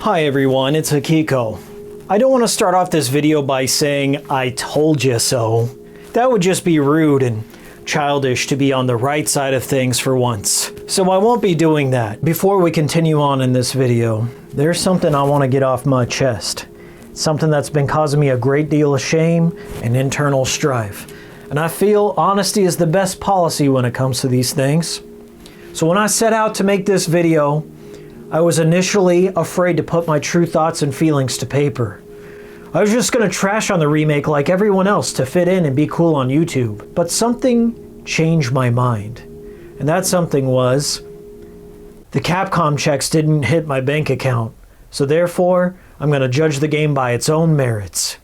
Hi everyone, it's Hikiko. I don't want to start off this video by saying I told you so. That would just be rude and childish to be on the right side of things for once. So I won't be doing that. Before we continue on in this video, there's something I want to get off my chest. Something that's been causing me a great deal of shame and internal strife. And I feel honesty is the best policy when it comes to these things. So when I set out to make this video, I was initially afraid to put my true thoughts and feelings to paper. I was just going to trash on the remake like everyone else to fit in and be cool on YouTube. But something changed my mind. And that something was the Capcom checks didn't hit my bank account. So therefore, I'm going to judge the game by its own merits.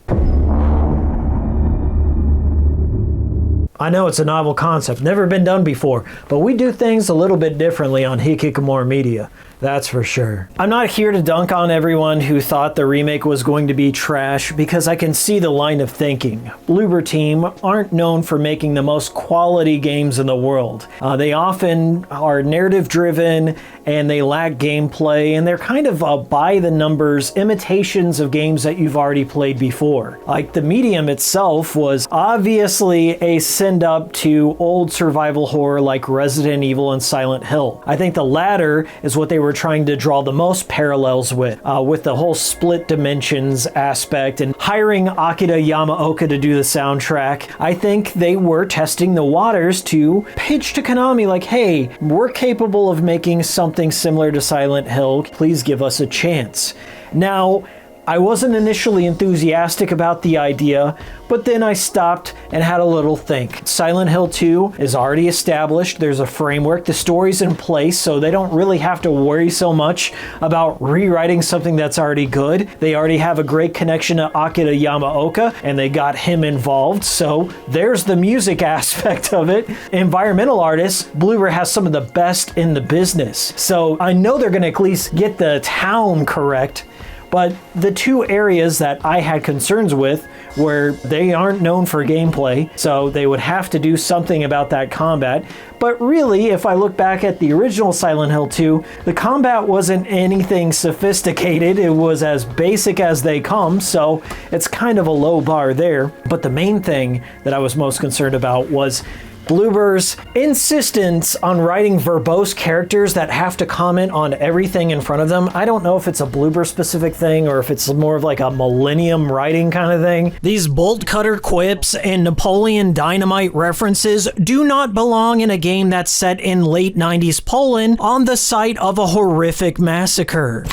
I know it's a novel concept, never been done before, but we do things a little bit differently on Hikikomori Media. That's for sure. I'm not here to dunk on everyone who thought the remake was going to be trash because I can see the line of thinking. Bloober Team aren't known for making the most quality games in the world. They often are narrative driven and they lack gameplay and they're kind of by the numbers imitations of games that you've already played before. Like the medium itself was obviously a send up to old survival horror like Resident Evil and Silent Hill. I think the latter is what they were trying to draw the most parallels with the whole split dimensions aspect and hiring Akira Yamaoka to do the soundtrack. I think they were testing the waters to pitch to Konami like, hey, we're capable of making something similar to Silent Hill. Please give us a chance. Now, I wasn't initially enthusiastic about the idea, but then I stopped and had a little think. Silent Hill 2 is already established. There's a framework. The story's in place, so they don't really have to worry so much about rewriting something that's already good. They already have a great connection to Akira Yamaoka, and they got him involved, so there's the music aspect of it. Environmental artists, Bloober has some of the best in the business, so I know they're going to at least get the town correct. But the two areas that I had concerns with were they aren't known for gameplay, so they would have to do something about that combat. But really, if I look back at the original Silent Hill 2, the combat wasn't anything sophisticated. It was as basic as they come, so it's kind of a low bar there. But the main thing that I was most concerned about was Bloober's insistence on writing verbose characters that have to comment on everything in front of them. I don't know if it's a Bloober specific thing or if it's more of like a Millennium writing kind of thing. These bolt cutter quips and Napoleon Dynamite references do not belong in a game that's set in late 90s Poland on the site of a horrific massacre.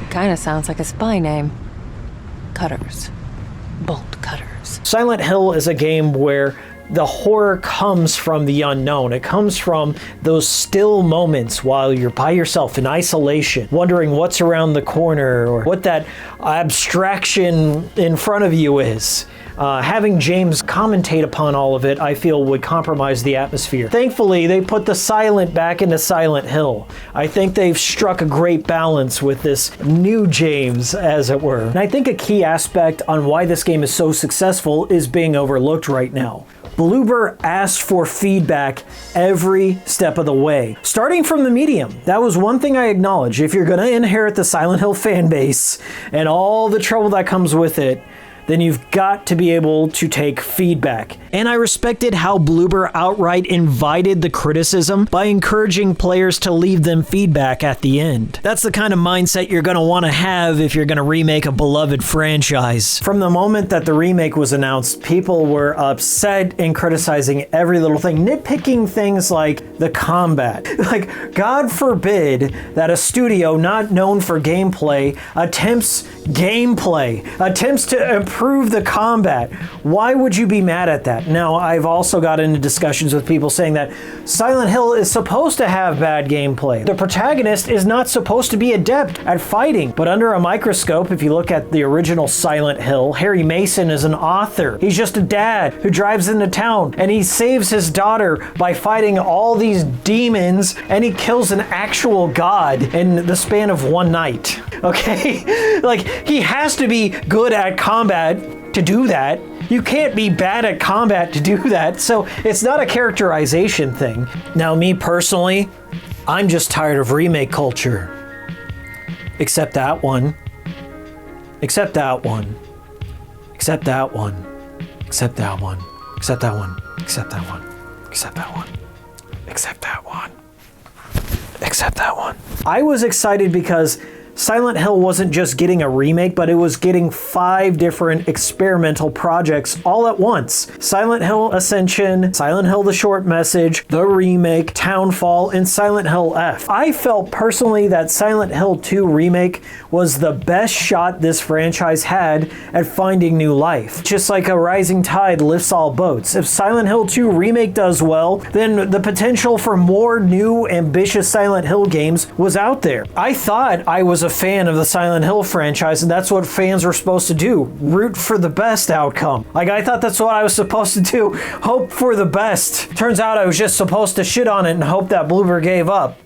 Kinda sounds like a spy name. Cutters. Bolt cutters. Silent Hill is a game where the horror comes from the unknown. It comes from those still moments while you're by yourself in isolation, wondering what's around the corner or what that abstraction in front of you is. Having James commentate upon all of it, I feel would compromise the atmosphere. Thankfully, they put the silent back into Silent Hill. I think they've struck a great balance with this new James, as it were. And I think a key aspect on why this game is so successful is being overlooked right now. Bloober asked for feedback every step of the way, starting from the medium. That was one thing I acknowledge. If you're going to inherit the Silent Hill fan base and all the trouble that comes with it, then you've got to be able to take feedback. And I respected how Bloober outright invited the criticism by encouraging players to leave them feedback at the end. That's the kind of mindset you're going to want to have if you're going to remake a beloved franchise. From the moment that the remake was announced, people were upset and criticizing every little thing, nitpicking things like the combat. Like, God forbid that a studio not known for gameplay attempts to improve the combat. Why would you be mad at that? Now, I've also got into discussions with people saying that Silent Hill is supposed to have bad gameplay. The protagonist is not supposed to be adept at fighting, but under a microscope, if you look at the original Silent Hill, Harry Mason is an author. He's just a dad who drives into town and he saves his daughter by fighting all these demons and he kills an actual god in the span of one night. Okay? Like, he has to be good at combat to do that. You can't be bad at combat to do that, so it's not a characterization thing. Now, me personally, I'm just tired of remake culture. Except that one. Except that one. Except that one. Except that one. Except that one. Except that one. Except that one. Except that one. Except that one. I was excited because Silent Hill wasn't just getting a remake, but it was getting 5 different experimental projects all at once. Silent Hill Ascension, Silent Hill The Short Message, the remake, Townfall, and Silent Hill F. I felt personally that Silent Hill 2 Remake was the best shot this franchise had at finding new life. Just like a rising tide lifts all boats. If Silent Hill 2 Remake does well, then the potential for more new, ambitious Silent Hill games was out there. I thought I was a fan of the Silent Hill franchise, and that's what fans were supposed to do. Root for the best outcome. Like, I thought that's what I was supposed to do. Hope for the best. Turns out I was just supposed to shit on it and hope that Bloober gave up.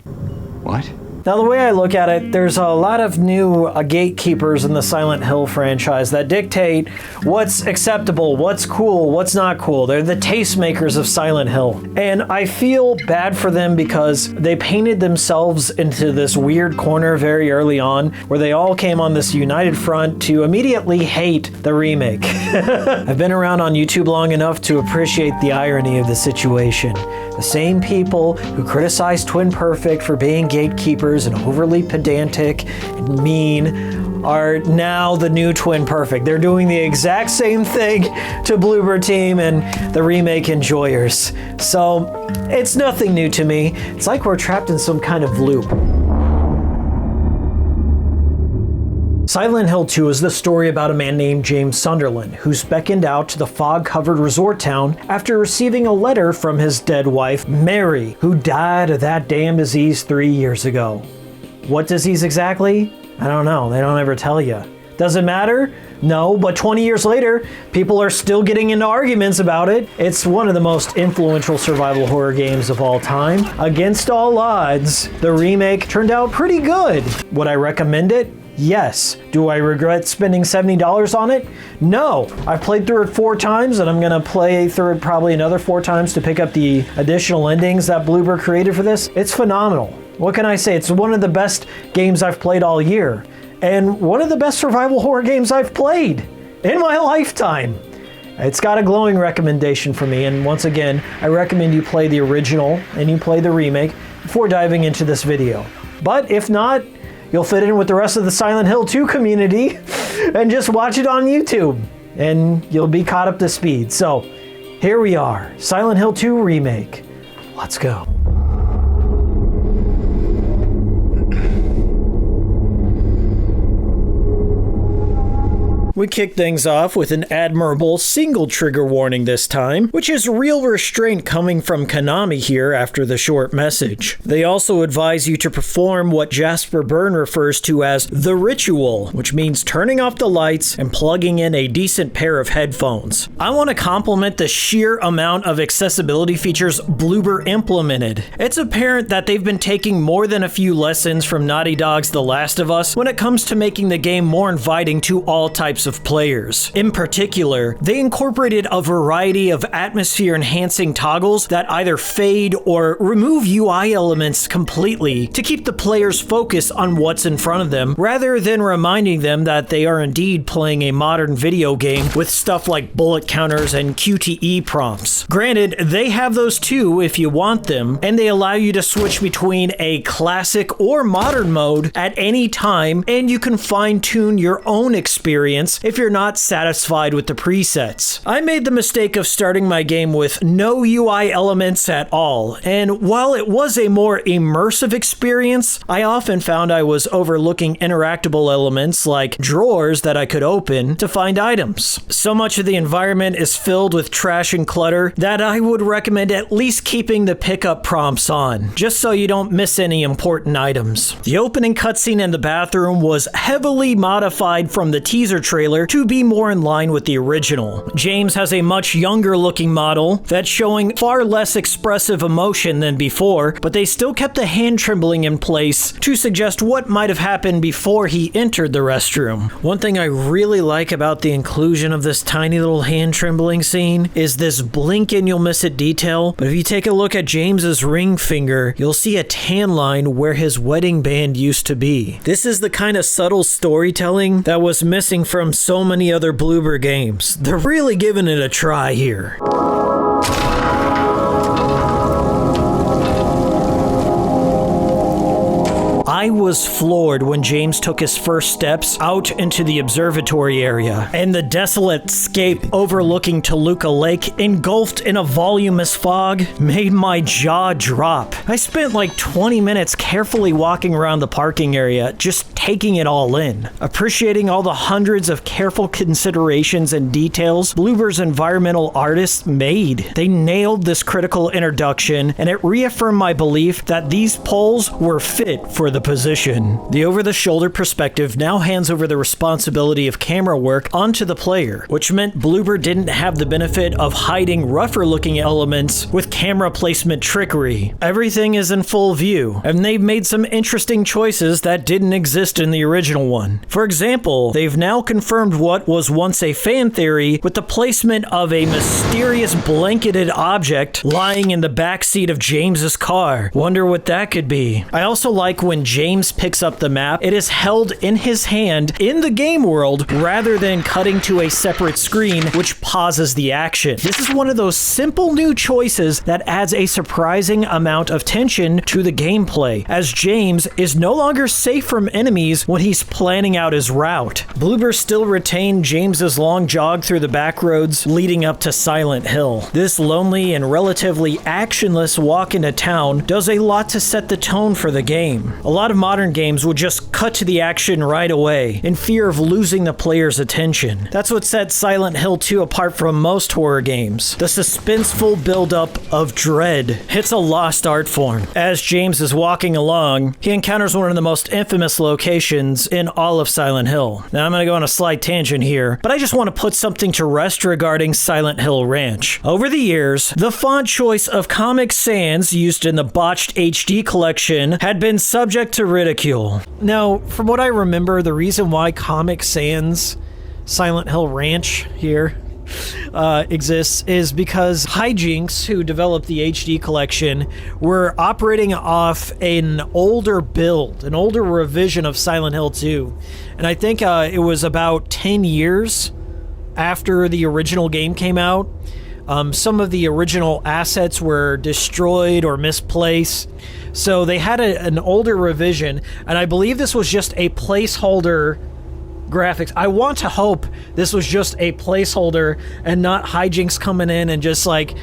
What? Now, the way I look at it, there's a lot of new gatekeepers in the Silent Hill franchise that dictate what's acceptable, what's cool, what's not cool. They're the tastemakers of Silent Hill. And I feel bad for them because they painted themselves into this weird corner very early on where they all came on this united front to immediately hate the remake. I've been around on YouTube long enough to appreciate the irony of the situation. The same people who criticized Twin Perfect for being gatekeepers and overly pedantic and mean are now the new Twin Perfect. They're doing the exact same thing to Bloober Team and the remake enjoyers. So it's nothing new to me. It's like we're trapped in some kind of loop. Silent Hill 2 is the story about a man named James Sunderland, who's beckoned out to the fog-covered resort town after receiving a letter from his dead wife, Mary, who died of that damn disease 3 years ago. What disease exactly? I don't know. They don't ever tell you. Does it matter? No, but 20 years later, people are still getting into arguments about it. It's one of the most influential survival horror games of all time. Against all odds, the remake turned out pretty good. Would I recommend it? Yes. Do I regret spending $70 on it? No. I've played through it 4 times, and I'm going to play through it probably another 4 times to pick up the additional endings that Bloober created for this. It's phenomenal. What can I say? It's one of the best games I've played all year, and one of the best survival horror games I've played in my lifetime. It's got a glowing recommendation for me, and once again, I recommend you play the original and you play the remake before diving into this video. But if not, you'll fit in with the rest of the Silent Hill 2 community and just watch it on YouTube, and you'll be caught up to speed. So here we are, Silent Hill 2 Remake. Let's go. We kick things off with an admirable single trigger warning this time, which is real restraint coming from Konami here after the short message. They also advise you to perform what Jasper Byrne refers to as the ritual, which means turning off the lights and plugging in a decent pair of headphones. I want to compliment the sheer amount of accessibility features Bloober implemented. It's apparent that they've been taking more than a few lessons from Naughty Dog's The Last of Us when it comes to making the game more inviting to all types of players. In particular, they incorporated a variety of atmosphere-enhancing toggles that either fade or remove UI elements completely to keep the players focused on what's in front of them, rather than reminding them that they are indeed playing a modern video game with stuff like bullet counters and QTE prompts. Granted, they have those too if you want them, and they allow you to switch between a classic or modern mode at any time, and you can fine-tune your own experience if you're not satisfied with the presets. I made the mistake of starting my game with no UI elements at all, and while it was a more immersive experience, I often found I was overlooking interactable elements like drawers that I could open to find items. So much of the environment is filled with trash and clutter that I would recommend at least keeping the pickup prompts on, just so you don't miss any important items. The opening cutscene in the bathroom was heavily modified from the teaser trailer trailer to be more in line with the original. James has a much younger looking model that's showing far less expressive emotion than before, but they still kept the hand trembling in place to suggest what might have happened before he entered the restroom. One thing I really like about the inclusion of this tiny little hand trembling scene is this blink and you'll miss it detail, but if you take a look at James's ring finger, you'll see a tan line where his wedding band used to be. This is the kind of subtle storytelling that was missing from so many other Bloober games. They're really giving it a try here. I was floored when James took his first steps out into the observatory area, and the desolate scape overlooking Toluca Lake, engulfed in a voluminous fog, made my jaw drop. I spent like 20 minutes carefully walking around the parking area, just taking it all in, appreciating all the hundreds of careful considerations and details Bloober's environmental artists made. They nailed this critical introduction, and it reaffirmed my belief that these poles were fit for the position. The over-the-shoulder perspective now hands over the responsibility of camera work onto the player, which meant Bloober didn't have the benefit of hiding rougher-looking elements with camera placement trickery. Everything is in full view, and they've made some interesting choices that didn't exist in the original one. For example, they've now confirmed what was once a fan theory with the placement of a mysterious blanketed object lying in the backseat of James's car. Wonder what that could be. I also like when James picks up the map, it is held in his hand in the game world rather than cutting to a separate screen which pauses the action. This is one of those simple new choices that adds a surprising amount of tension to the gameplay, as James is no longer safe from enemies when he's planning out his route. Bloober still retained James's long jog through the back roads leading up to Silent Hill. This lonely and relatively actionless walk into town does a lot to set the tone for the game. A lot of modern games would just cut to the action right away, in fear of losing the player's attention. That's what sets Silent Hill 2 apart from most horror games. The suspenseful buildup of dread. It's a lost art form. As James is walking along, he encounters one of the most infamous locations in all of Silent Hill. Now I'm going to go on a slight tangent here, but I just want to put something to rest regarding Silent Hill Ranch. Over the years, the font choice of Comic Sans used in the botched HD collection had been subject to ridicule. Now, from what I remember, the reason why Comic Sans Silent Hill Ranch here exists is because Hijinks, who developed the HD collection, were operating off an older build, an older revision of Silent Hill 2. And I think it was about 10 years after the original game came out. Some of the original assets were destroyed or misplaced. So they had an older revision, and I believe this was just a placeholder graphics. I want to hope this was just a placeholder and not Hijinks coming in and just like,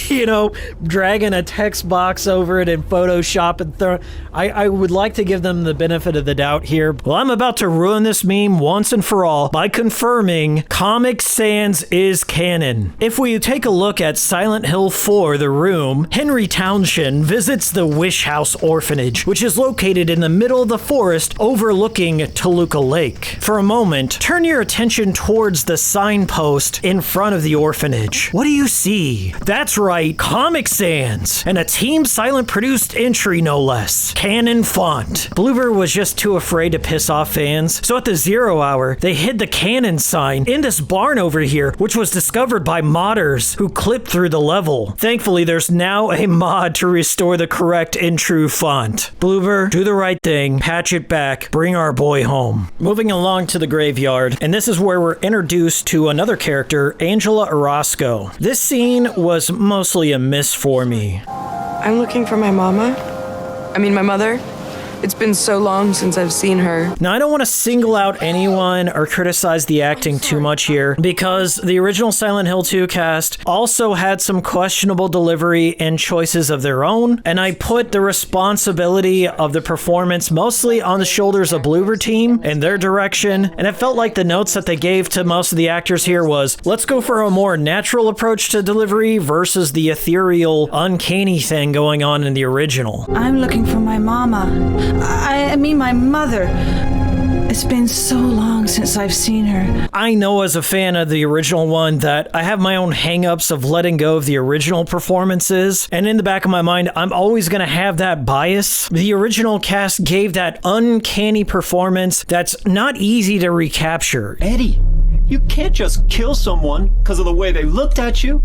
you know, dragging a text box over it in Photoshop and throw. I would like to give them the benefit of the doubt here. Well, I'm about to ruin this meme once and for all by confirming Comic Sans is canon. If we take a look at Silent Hill 4, The Room, Henry Townshend visits the Wish House Orphanage, which is located in the middle of the forest overlooking Toluca Lake. For a moment, turn your attention towards the signpost in front of the orphanage. What do you see? That's right, Comic Sans, and a Team Silent produced entry no less. Canon font. Bloober was just too afraid to piss off fans, so at the 0 hour, they hid the canon sign in this barn over here, which was discovered by modders who clipped through the level. Thankfully, there's now a mod to restore the correct and true font. Bloober, do the right thing, patch it back, bring our boy home. Moving along to the graveyard, and this is where we're introduced to another character, Angela Orozco. This scene was mostly a miss for me. I'm looking for my my mother. It's been so long since I've seen her. Now, I don't want to single out anyone or criticize the acting too much here, because the original Silent Hill 2 cast also had some questionable delivery and choices of their own, and I put the responsibility of the performance mostly on the shoulders of Bloober team and their direction, and it felt like the notes that they gave to most of the actors here was, let's go for a more natural approach to delivery versus the ethereal, uncanny thing going on in the original. I'm looking for my mama. I mean my mother. It's been so long since I've seen her. I know as a fan of the original one that I have my own hang-ups of letting go of the original performances, and in the back of my mind, I'm always going to have that bias. The original cast gave that uncanny performance that's not easy to recapture. Eddie, you can't just kill someone because of the way they looked at you.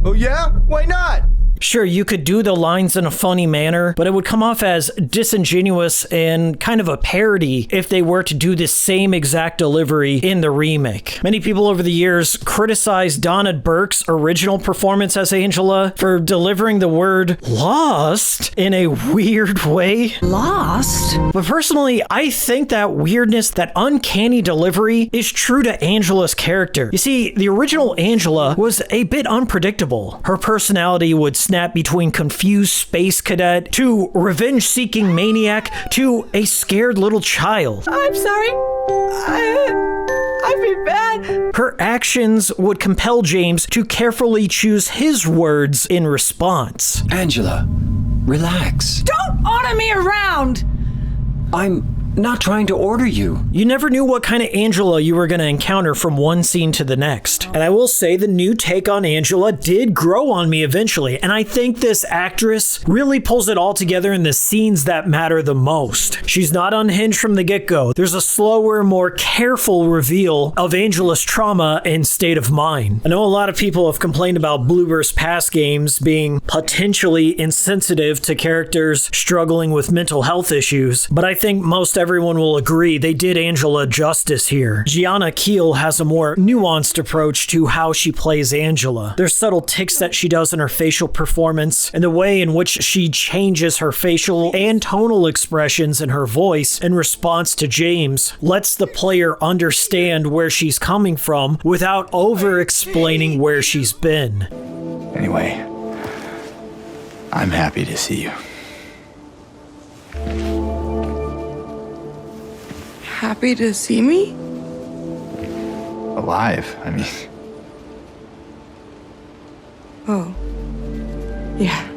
Oh yeah? Why not? Sure, you could do the lines in a funny manner, but it would come off as disingenuous and kind of a parody if they were to do the same exact delivery in the remake. Many people over the years criticized Donna Burke's original performance as Angela for delivering the word lost in a weird way. Lost? But personally, I think that weirdness, that uncanny delivery, is true to Angela's character. You see, the original Angela was a bit unpredictable. Her personality would snap between confused space cadet to revenge-seeking maniac to a scared little child. I'm sorry. I feel bad. Her actions would compel James to carefully choose his words in response. Angela, relax. Don't order me around. I'm not trying to order you. You never knew what kind of Angela you were going to encounter from one scene to the next. And I will say the new take on Angela did grow on me eventually, and I think this actress really pulls it all together in the scenes that matter the most. She's not unhinged from the get-go. There's a slower, more careful reveal of Angela's trauma and state of mind. I know a lot of people have complained about Bloober's past games being potentially insensitive to characters struggling with mental health issues, but I think most everyone will agree they did Angela justice here. Gianna Keel has a more nuanced approach to how she plays Angela. There's subtle tics that she does in her facial performance, and the way in which she changes her facial and tonal expressions in her voice in response to James lets the player understand where she's coming from without over-explaining where she's been. Anyway, I'm happy to see you. Happy to see me? Alive, I mean. Oh. Yeah.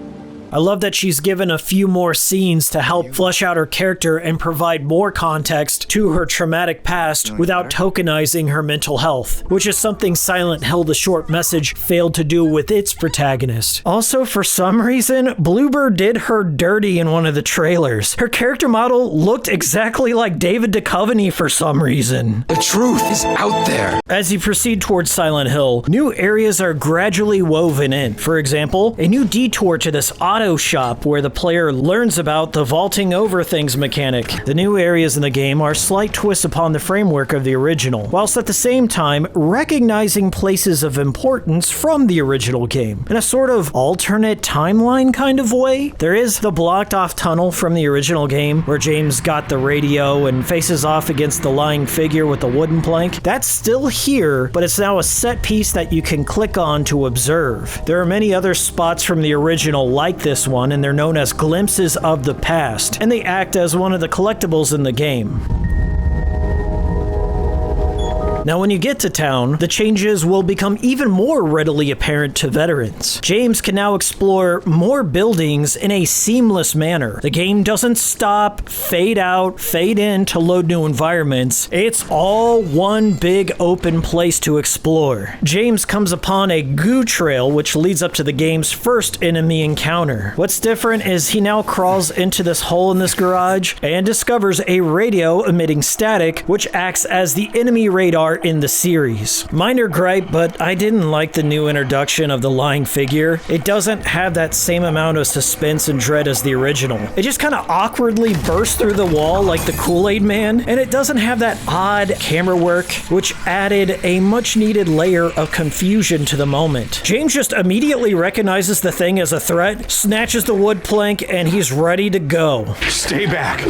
I love that she's given a few more scenes to help flesh out her character and provide more context to her traumatic past without tokenizing her mental health, which is something Silent Hill: The Short Message failed to do with its protagonist. Also, for some reason, Bluebird did her dirty in one of the trailers. Her character model looked exactly like David Duchovny for some reason. The truth is out there. As you proceed towards Silent Hill, new areas are gradually woven in. For example, a new detour to this auto shop where the player learns about the vaulting over things mechanic. The new areas in the game are slight twists upon the framework of the original, whilst at the same time recognizing places of importance from the original game in a sort of alternate timeline kind of way. There is the blocked off tunnel from the original game where James got the radio and faces off against the lying figure with the wooden plank. That's still here, but it's now a set piece that you can click on to observe. There are many other spots from the original like this one, and they're known as glimpses of the past, and they act as one of the collectibles in the game. Now, when you get to town, the changes will become even more readily apparent to veterans. James can now explore more buildings in a seamless manner. The game doesn't stop, fade out, fade in to load new environments. It's all one big open place to explore. James comes upon a goo trail which leads up to the game's first enemy encounter. What's different is he now crawls into this hole in this garage and discovers a radio emitting static which acts as the enemy radar in the series. Minor gripe, but I didn't like the new introduction of the lying figure. It doesn't have that same amount of suspense and dread as the original. It just kind of awkwardly bursts through the wall like the Kool-Aid Man, and it doesn't have that odd camera work, which added a much needed layer of confusion to the moment. James just immediately recognizes the thing as a threat, snatches the wood plank, and he's ready to go. Stay back.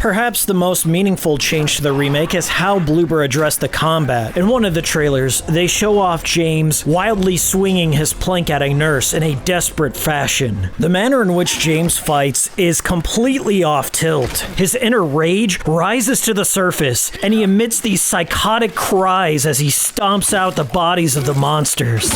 Perhaps the most meaningful change to the remake is how Bloober addressed the combat. In one of the trailers, they show off James wildly swinging his plank at a nurse in a desperate fashion. The manner in which James fights is completely off tilt. His inner rage rises to the surface, and he emits these psychotic cries as he stomps out the bodies of the monsters.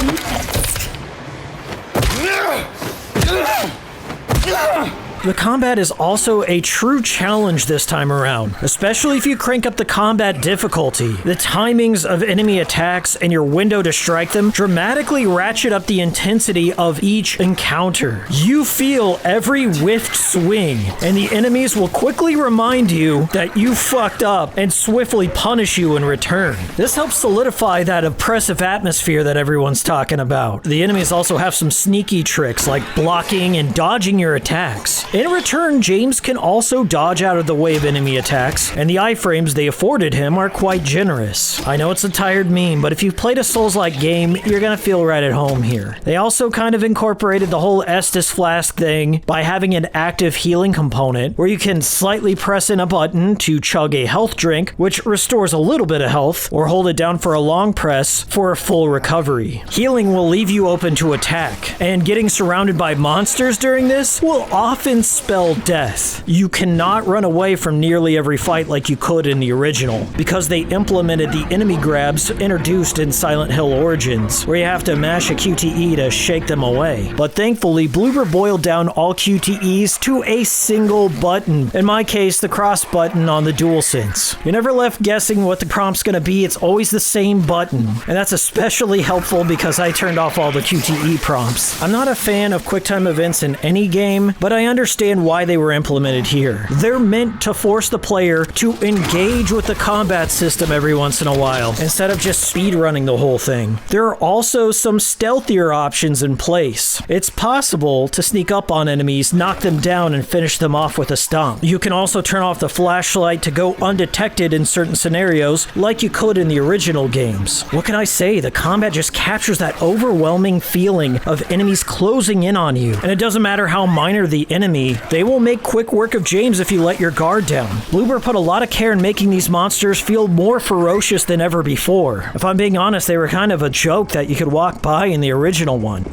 The combat is also a true challenge this time around, especially if you crank up the combat difficulty. The timings of enemy attacks and your window to strike them dramatically ratchet up the intensity of each encounter. You feel every whiffed swing, and the enemies will quickly remind you that you fucked up and swiftly punish you in return. This helps solidify that oppressive atmosphere that everyone's talking about. The enemies also have some sneaky tricks like blocking and dodging your attacks. In return, James can also dodge out of the way of enemy attacks, and the iframes they afforded him are quite generous. I know it's a tired meme, but if you've played a Souls-like game, you're gonna feel right at home here. They also kind of incorporated the whole Estus Flask thing by having an active healing component, where you can slightly press in a button to chug a health drink, which restores a little bit of health, or hold it down for a long press for a full recovery. Healing will leave you open to attack, and getting surrounded by monsters during this will often spell death. You cannot run away from nearly every fight like you could in the original, because they implemented the enemy grabs introduced in Silent Hill Origins, where you have to mash a QTE to shake them away. But thankfully, Bloober boiled down all QTEs to a single button. In my case, the cross button on the DualSense. You're never left guessing what the prompt's gonna be, it's always the same button. And that's especially helpful because I turned off all the QTE prompts. I'm not a fan of QuickTime events in any game, but I understand why they were implemented here. They're meant to force the player to engage with the combat system every once in a while, instead of just speedrunning the whole thing. There are also some stealthier options in place. It's possible to sneak up on enemies, knock them down, and finish them off with a stomp. You can also turn off the flashlight to go undetected in certain scenarios, like you could in the original games. What can I say? The combat just captures that overwhelming feeling of enemies closing in on you. And it doesn't matter how minor the enemy, they will make quick work of James if you let your guard down. Bloober put a lot of care in making these monsters feel more ferocious than ever before. If I'm being honest, they were kind of a joke that you could walk by in the original one.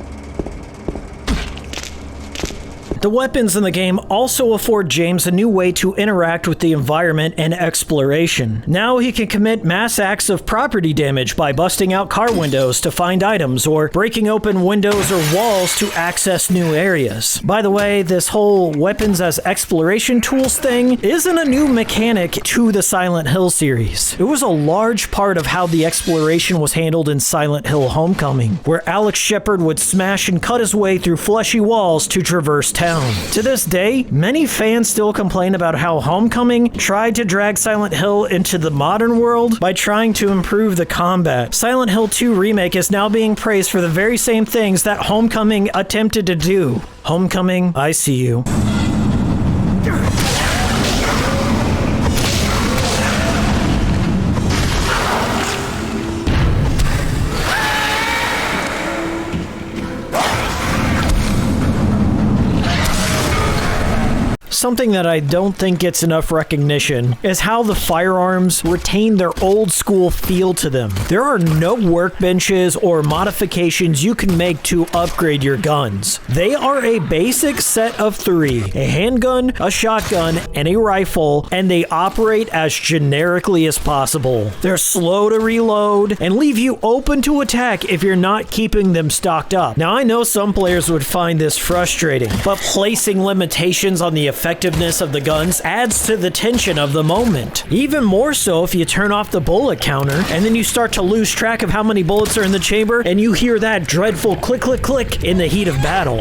The weapons in the game also afford James a new way to interact with the environment and exploration. Now he can commit mass acts of property damage by busting out car windows to find items, or breaking open windows or walls to access new areas. By the way, this whole weapons as exploration tools thing isn't a new mechanic to the Silent Hill series. It was a large part of how the exploration was handled in Silent Hill Homecoming, where Alex Shepard would smash and cut his way through fleshy walls to traverse town. To this day, many fans still complain about how Homecoming tried to drag Silent Hill into the modern world by trying to improve the combat. Silent Hill 2 Remake is now being praised for the very same things that Homecoming attempted to do. Homecoming, I see you. Something that I don't think gets enough recognition is how the firearms retain their old school feel to them. There are no workbenches or modifications you can make to upgrade your guns. They are a basic set of three: a handgun, a shotgun, and a rifle, and they operate as generically as possible. They're slow to reload and leave you open to attack if you're not keeping them stocked up. Now, I know some players would find this frustrating, but placing limitations on the effectiveness of the guns adds to the tension of the moment. Even more so if you turn off the bullet counter and then you start to lose track of how many bullets are in the chamber and you hear that dreadful click click click in the heat of battle.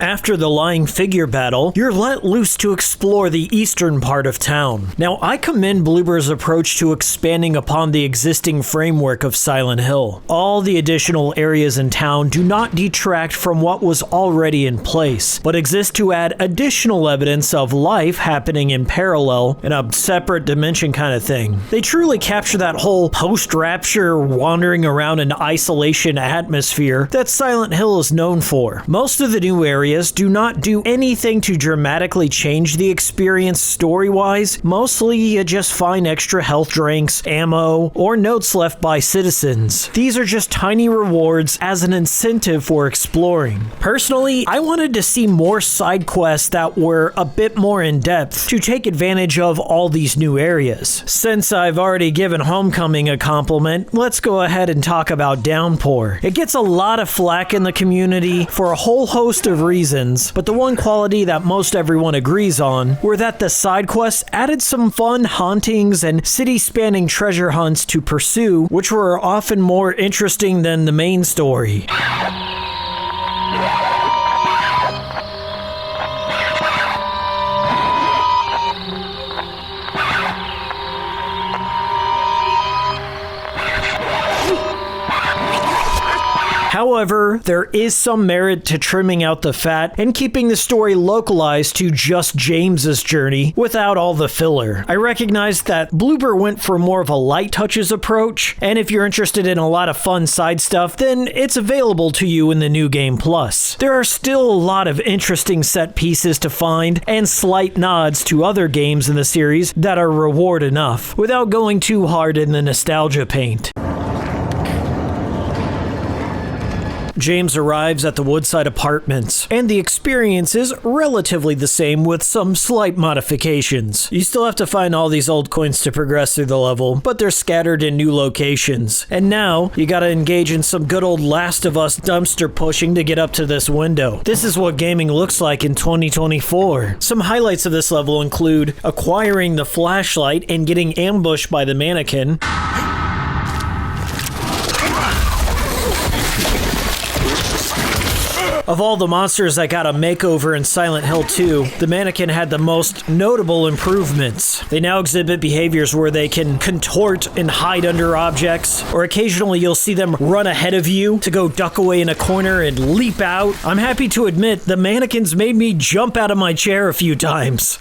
After the lying figure battle, you're let loose to explore the eastern part of town. Now, I commend Bloober's approach to expanding upon the existing framework of Silent Hill. All the additional areas in town do not detract from what was already in place, but exist to add additional evidence of life happening in parallel in a separate dimension kind of thing. They truly capture that whole post-rapture wandering around in isolation atmosphere that Silent Hill is known for. Most of the new areas areas do not do anything to dramatically change the experience story-wise. Mostly you just find extra health drinks, ammo, or notes left by citizens. These are just tiny rewards as an incentive for exploring. Personally, I wanted to see more side quests that were a bit more in-depth to take advantage of all these new areas. Since I've already given Homecoming a compliment, let's go ahead and talk about Downpour. It gets a lot of flack in the community for a whole host of reasons, but the one quality that most everyone agrees on were that the side quests added some fun hauntings and city-spanning treasure hunts to pursue, which were often more interesting than the main story. However, there is some merit to trimming out the fat and keeping the story localized to just James's journey without all the filler. I recognize that Bloober went for more of a light touches approach, and if you're interested in a lot of fun side stuff, then it's available to you in the New Game Plus. There are still a lot of interesting set pieces to find and slight nods to other games in the series that are reward enough, without going too hard in the nostalgia paint. James arrives at the Woodside Apartments, and the experience is relatively the same with some slight modifications. You still have to find all these old coins to progress through the level, but they're scattered in new locations. And now, you gotta engage in some good old Last of Us dumpster pushing to get up to this window. This is what gaming looks like in 2024. Some highlights of this level include acquiring the flashlight and getting ambushed by the mannequin, Of all the monsters that got a makeover in Silent Hill 2, the mannequin had the most notable improvements. They now exhibit behaviors where they can contort and hide under objects, or occasionally you'll see them run ahead of you to go duck away in a corner and leap out. I'm happy to admit the mannequins made me jump out of my chair a few times.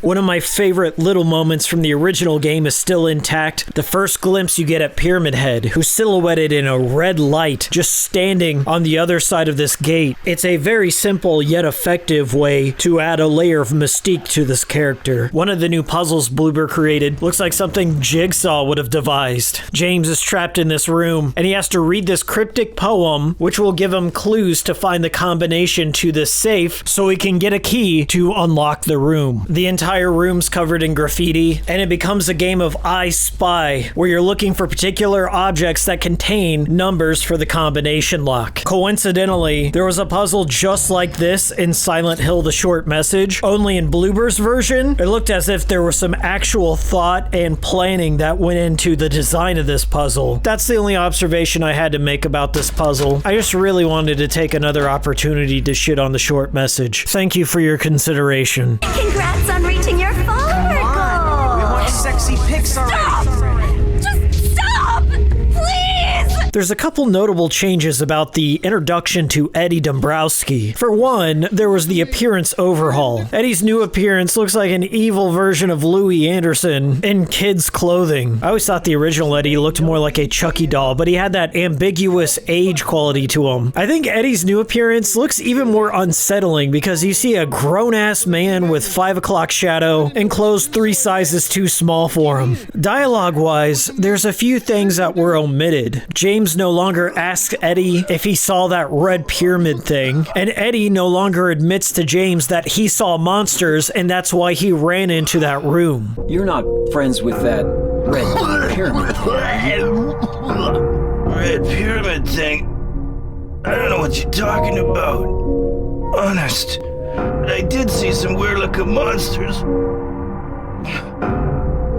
One of my favorite little moments from the original game is still intact. The first glimpse you get at Pyramid Head, who's silhouetted in a red light, just standing on the other side of this gate. It's a very simple yet effective way to add a layer of mystique to this character. One of the new puzzles Bloober created looks like something Jigsaw would have devised. James is trapped in this room, and he has to read this cryptic poem, which will give him clues to find the combination to this safe so he can get a key to unlock the room. The entire room's covered in graffiti, and it becomes a game of I Spy, where you're looking for particular objects that contain numbers for the combination lock. Coincidentally, there was a puzzle just like this in Silent Hill: The Short Message, only in Bloober's version. It looked as if there was some actual thought and planning that went into the design of this puzzle. That's the only observation I had to make about this puzzle. I just really wanted to take another opportunity to shit on The Short Message. Thank you for your consideration. Congrats on reaching your follower goal! We want sexy pics already! Just stop! Please! There's a couple notable changes about the introduction to Eddie Dombrowski. For one, there was the appearance overhaul. Eddie's new appearance looks like an evil version of Louis Anderson in kids' clothing. I always thought the original Eddie looked more like a Chucky doll, but he had that ambiguous age quality to him. I think Eddie's new appearance looks even more unsettling because you see a grown-ass man with 5 o'clock shadow and clothes 3 sizes too small for him. Dialogue-wise, there's a few things that were omitted. James no longer asks Eddie if he saw that red pyramid thing, and Eddie no longer admits to James that he saw monsters and that's why he ran into that room. You're not friends with that red pyramid thing, are you? Red pyramid thing? I don't know what you're talking about. Honest. But I did see some weird looking monsters.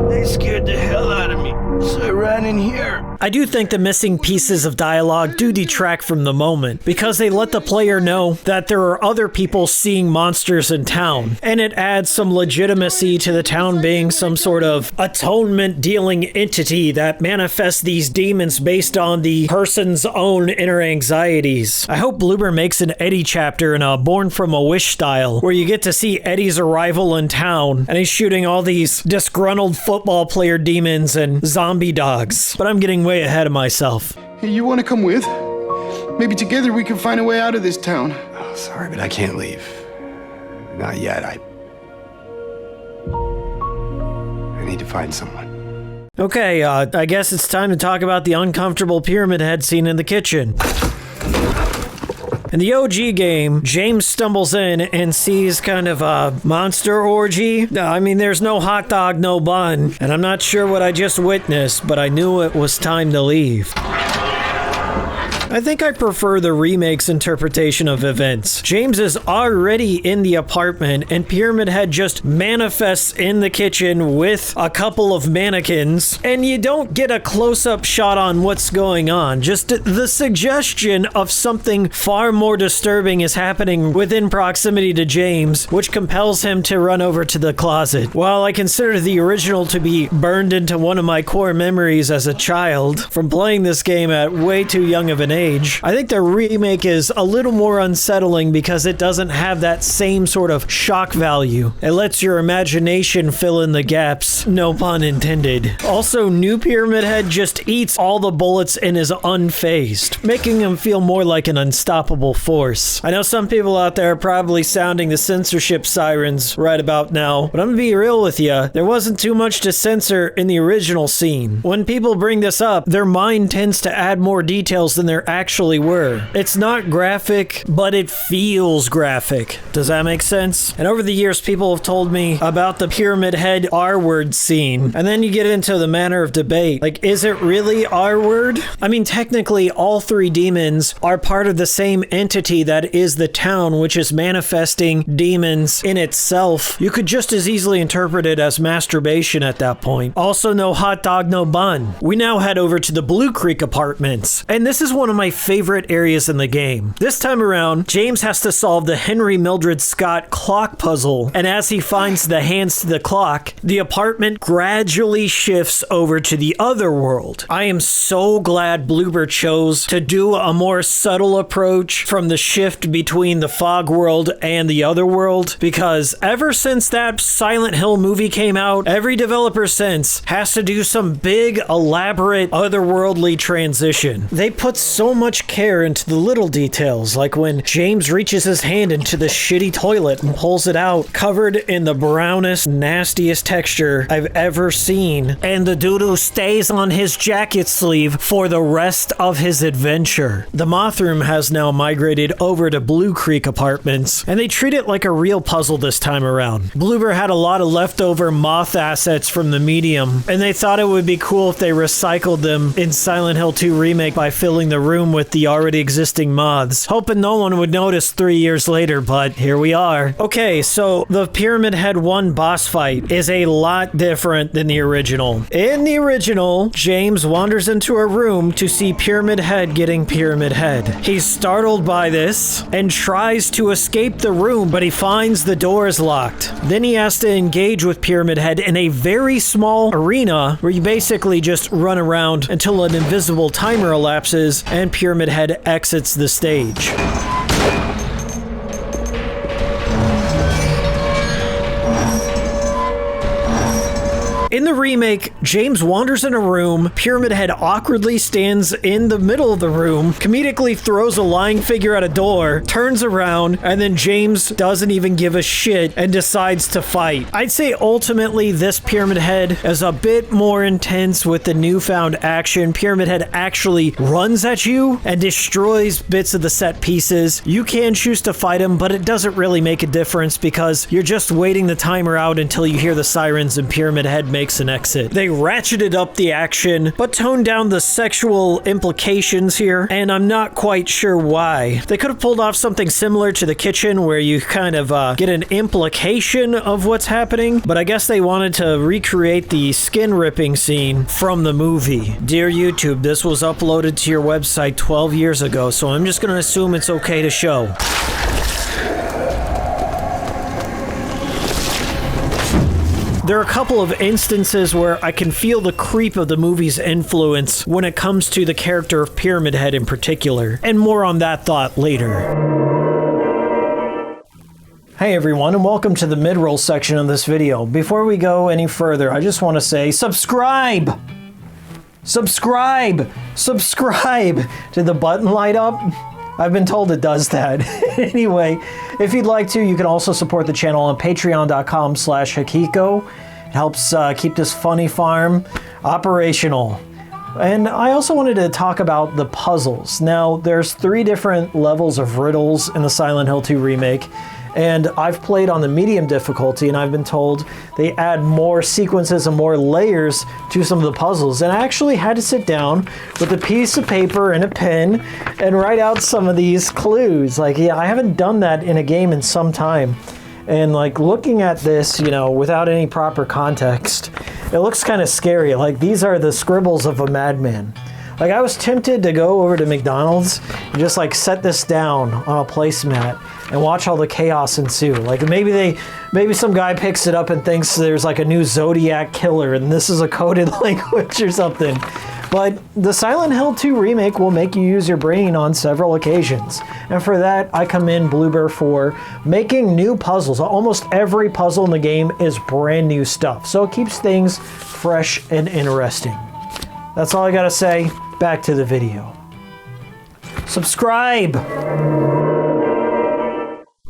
They scared the hell out of me, so I ran in here. I do think the missing pieces of dialogue do detract from the moment, because they let the player know that there are other people seeing monsters in town, and it adds some legitimacy to the town being some sort of atonement-dealing entity that manifests these demons based on the person's own inner anxieties. I hope Bloober makes an Eddie chapter in a Born from a Wish style, where you get to see Eddie's arrival in town, and he's shooting all these disgruntled football player demons and zombies zombie dogs. But I'm getting way ahead of myself. Hey, you want to come with? Maybe together we can find a way out of this town. Oh, sorry, but I can't leave. Not yet. I need to find someone. Okay, I guess it's time to talk about the uncomfortable pyramid head scene in the kitchen. In the OG game, James stumbles in and sees kind of a monster orgy. I mean, there's no hot dog, no bun, and I'm not sure what I just witnessed, but I knew it was time to leave. I think I prefer the remake's interpretation of events. James is already in the apartment and Pyramid Head just manifests in the kitchen with a couple of mannequins, and you don't get a close-up shot on what's going on. Just the suggestion of something far more disturbing is happening within proximity to James, which compels him to run over to the closet. While I consider the original to be burned into one of my core memories as a child from playing this game at way too young of an age, I think the remake is a little more unsettling because it doesn't have that same sort of shock value. It lets your imagination fill in the gaps, no pun intended. Also, new Pyramid Head just eats all the bullets and is unfazed, making him feel more like an unstoppable force. I know some people out there are probably sounding the censorship sirens right about now, but I'm gonna be real with you, there wasn't too much to censor in the original scene. When people bring this up, their mind tends to add more details than there actually were. It's not graphic, but it feels graphic. Does that make sense? And over the years, people have told me about the Pyramid Head R-word scene. And then you get into the manner of debate. Like, is it really R-word? I mean, technically, all three demons are part of the same entity that is the town, which is manifesting demons in itself. You could just as easily interpret it as masturbation at that point. Also, no hot dog, no bun. We now head over to the Blue Creek apartments. And this is one of my favorite areas in the game. This time around, James has to solve the Henry Mildred Scott clock puzzle, and as he finds the hands to the clock, the apartment gradually shifts over to the other world. I am so glad Bloober chose to do a more subtle approach from the shift between the fog world and the other world, because ever since that Silent Hill movie came out, every developer since has to do some big, elaborate, otherworldly transition. They put so much care into the little details, like when James reaches his hand into the shitty toilet and pulls it out, covered in the brownest, nastiest texture I've ever seen, and the doo-doo stays on his jacket sleeve for the rest of his adventure. The moth room has now migrated over to Blue Creek apartments, and they treat it like a real puzzle this time around. Bloober had a lot of leftover moth assets from the medium, and they thought it would be cool if they recycled them in Silent Hill 2 Remake by filling the room with the already existing moths, hoping no one would notice 3 years later, but here we are. Okay, so the Pyramid Head 1 boss fight is a lot different than the original. In the original, James wanders into a room to see Pyramid Head getting Pyramid Head. He's startled by this and tries to escape the room, but he finds the door is locked. Then he has to engage with Pyramid Head in a very small arena where you basically just run around until an invisible timer elapses and Pyramid Head exits the stage. In the remake, James wanders in a room, Pyramid Head awkwardly stands in the middle of the room, comedically throws a lying figure at a door, turns around, and then James doesn't even give a shit and decides to fight. I'd say ultimately this Pyramid Head is a bit more intense with the newfound action. Pyramid Head actually runs at you and destroys bits of the set pieces. You can choose to fight him, but it doesn't really make a difference because you're just waiting the timer out until you hear the sirens and Pyramid Head makes an exit. They ratcheted up the action, but toned down the sexual implications here, and I'm not quite sure why. They could have pulled off something similar to the kitchen where you kind of get an implication of what's happening, but I guess they wanted to recreate the skin ripping scene from the movie. Dear YouTube, this was uploaded to your website 12 years ago, so I'm just gonna assume it's okay to show. There are a couple of instances where I can feel the creep of the movie's influence when it comes to the character of Pyramid Head in particular, and more on that thought later. Hey everyone, and welcome to the mid-roll section of this video. Before we go any further, I just want to say subscribe! Subscribe! Subscribe! Did the button light up? I've been told it does that. Anyway, if you'd like to, you can also support the channel on patreon.com/Hikiko. It helps keep this funny farm operational. And I also wanted to talk about the puzzles. Now, there's 3 different levels of riddles in the Silent Hill 2 remake, and I've played on the medium difficulty, and I've been told they add more sequences and more layers to some of the puzzles. And I actually had to sit down with a piece of paper and a pen and write out some of these clues. Like, yeah, I haven't done that in a game in some time. And like looking at this, you know, without any proper context, it looks kind of scary. Like, these are the scribbles of a madman. Like, I was tempted to go over to McDonald's and just like set this down on a placemat and watch all the chaos ensue. Like, maybe some guy picks it up and thinks there's like a new Zodiac killer and this is a coded language or something. But the Silent Hill 2 remake will make you use your brain on several occasions. And for that, I commend Bloober for making new puzzles. Almost every puzzle in the game is brand new stuff. So it keeps things fresh and interesting. That's all I gotta say. Back to the video. Subscribe!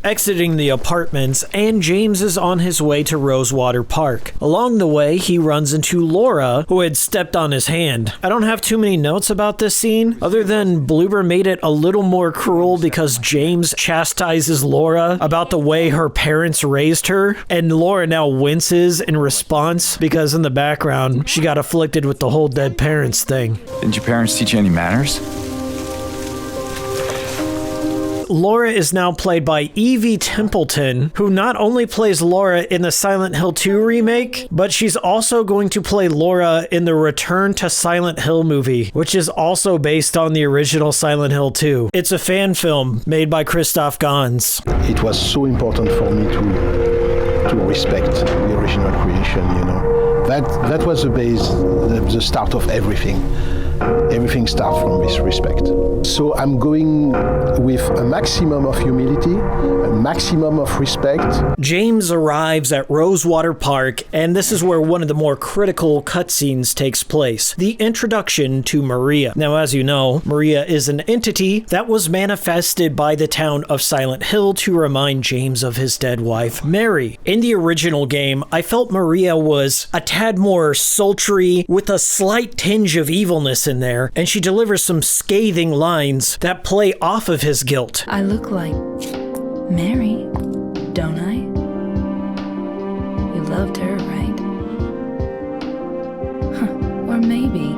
Exiting the apartments, and James is on his way to Rosewater Park. Along the way, he runs into Laura, who had stepped on his hand. I don't have too many notes about this scene, other than Bloober made it a little more cruel because James chastises Laura about the way her parents raised her, and Laura now winces in response because in the background, she got afflicted with the whole dead parents thing. Didn't your parents teach you any manners? Laura is now played by Evie Templeton, who not only plays Laura in the Silent Hill 2 remake, but she's also going to play Laura in the Return to Silent Hill movie, which is also based on the original Silent Hill 2. It's a fan film made by Christoph Gans. It was so important for me to respect the original creation, you know. That was the base, the start of everything. Everything starts from this respect. So I'm going with a maximum of humility, a maximum of respect. James arrives at Rosewater Park, and this is where one of the more critical cutscenes takes place. The introduction to Maria. Now, as you know, Maria is an entity that was manifested by the town of Silent Hill to remind James of his dead wife, Mary. In the original game, I felt Maria was a tad more sultry, with a slight tinge of evilness in there, and she delivers some scathing lines that play off of his guilt. I look like Mary, don't I? You loved her, right? Or maybe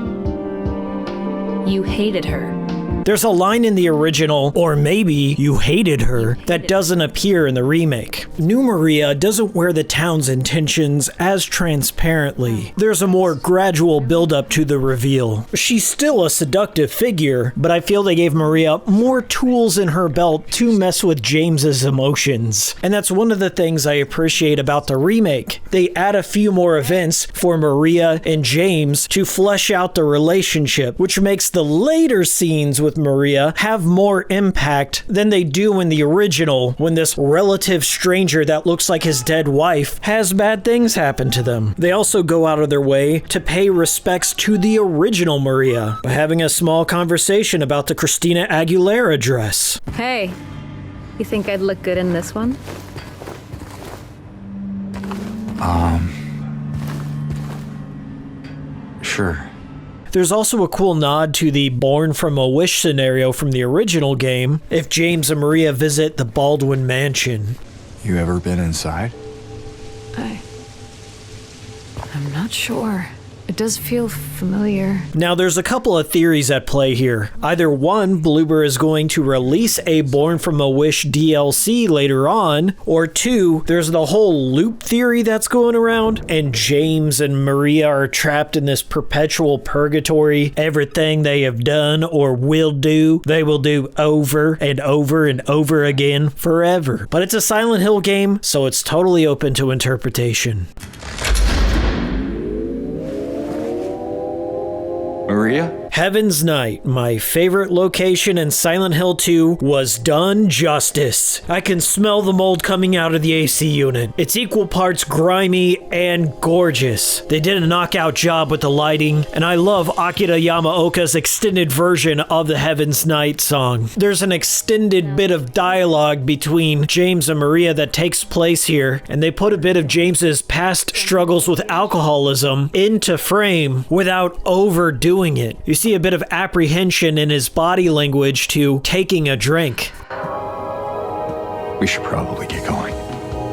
you hated her. There's a line in the original, or maybe you hated her, that doesn't appear in the remake. New Maria doesn't wear the town's intentions as transparently. There's a more gradual build-up to the reveal. She's still a seductive figure, but I feel they gave Maria more tools in her belt to mess with James's emotions. And that's one of the things I appreciate about the remake. They add a few more events for Maria and James to flesh out the relationship, which makes the later scenes with Maria have more impact than they do in the original, when this relative stranger that looks like his dead wife has bad things happen to them. They also go out of their way to pay respects to the original Maria by having a small conversation about the Christina Aguilera dress. Hey, you think I'd look good in this one? Sure. There's also a cool nod to the Born from a Wish scenario from the original game if James and Maria visit the Baldwin Mansion. You ever been inside? I'm not sure. It does feel familiar. Now, there's a couple of theories at play here. Either one, Bloober is going to release a Born from a Wish DLC later on, or two, there's the whole loop theory that's going around, and James and Maria are trapped in this perpetual purgatory. Everything they have done or will do, they will do over and over and over again forever. But it's a Silent Hill game, so it's totally open to interpretation. Maria? Heaven's Night, my favorite location in Silent Hill 2, was done justice. I can smell the mold coming out of the AC unit. It's equal parts grimy and gorgeous. They did a knockout job with the lighting, and I love Akira Yamaoka's extended version of the Heaven's Night song. There's an extended bit of dialogue between James and Maria that takes place here, and they put a bit of James's past struggles with alcoholism into frame without overdoing it. You see a bit of apprehension in his body language to taking a drink. We should probably get going.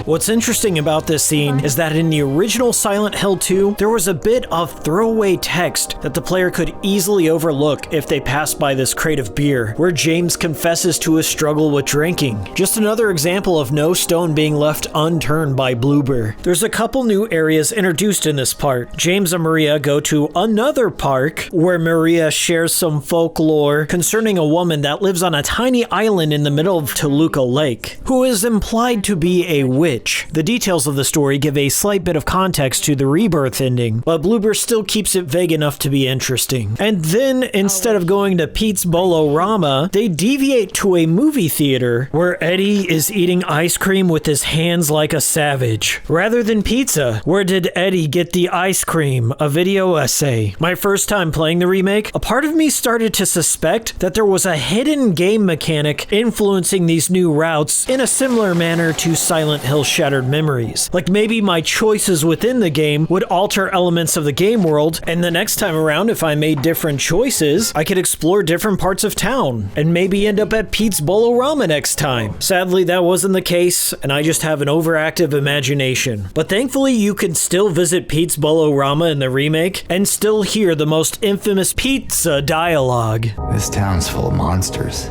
What's interesting about this scene is that in the original Silent Hill 2, there was a bit of throwaway text that the player could easily overlook if they passed by this crate of beer, where James confesses to his struggle with drinking. Just another example of no stone being left unturned by Bloober. There's a couple new areas introduced in this part. James and Maria go to another park where Maria shares some folklore concerning a woman that lives on a tiny island in the middle of Toluca Lake, who is implied to be a witch. The details of the story give a slight bit of context to the Rebirth ending, but Bloober still keeps it vague enough to be interesting. And then, instead of going to Pete's Bolo-Rama, they deviate to a movie theater where Eddie is eating ice cream with his hands like a savage. Rather than pizza, where did Eddie get the ice cream? A video essay. My first time playing the remake, a part of me started to suspect that there was a hidden game mechanic influencing these new routes in a similar manner to Silent Hill Shattered Memories. Like maybe my choices within the game would alter elements of the game world, and the next time around, if I made different choices, I could explore different parts of town, and maybe end up at Pete's Bolo-Rama next time. Sadly, that wasn't the case, and I just have an overactive imagination. But thankfully, you can still visit Pete's Bolo-Rama in the remake, and still hear the most infamous pizza dialogue. This town's full of monsters.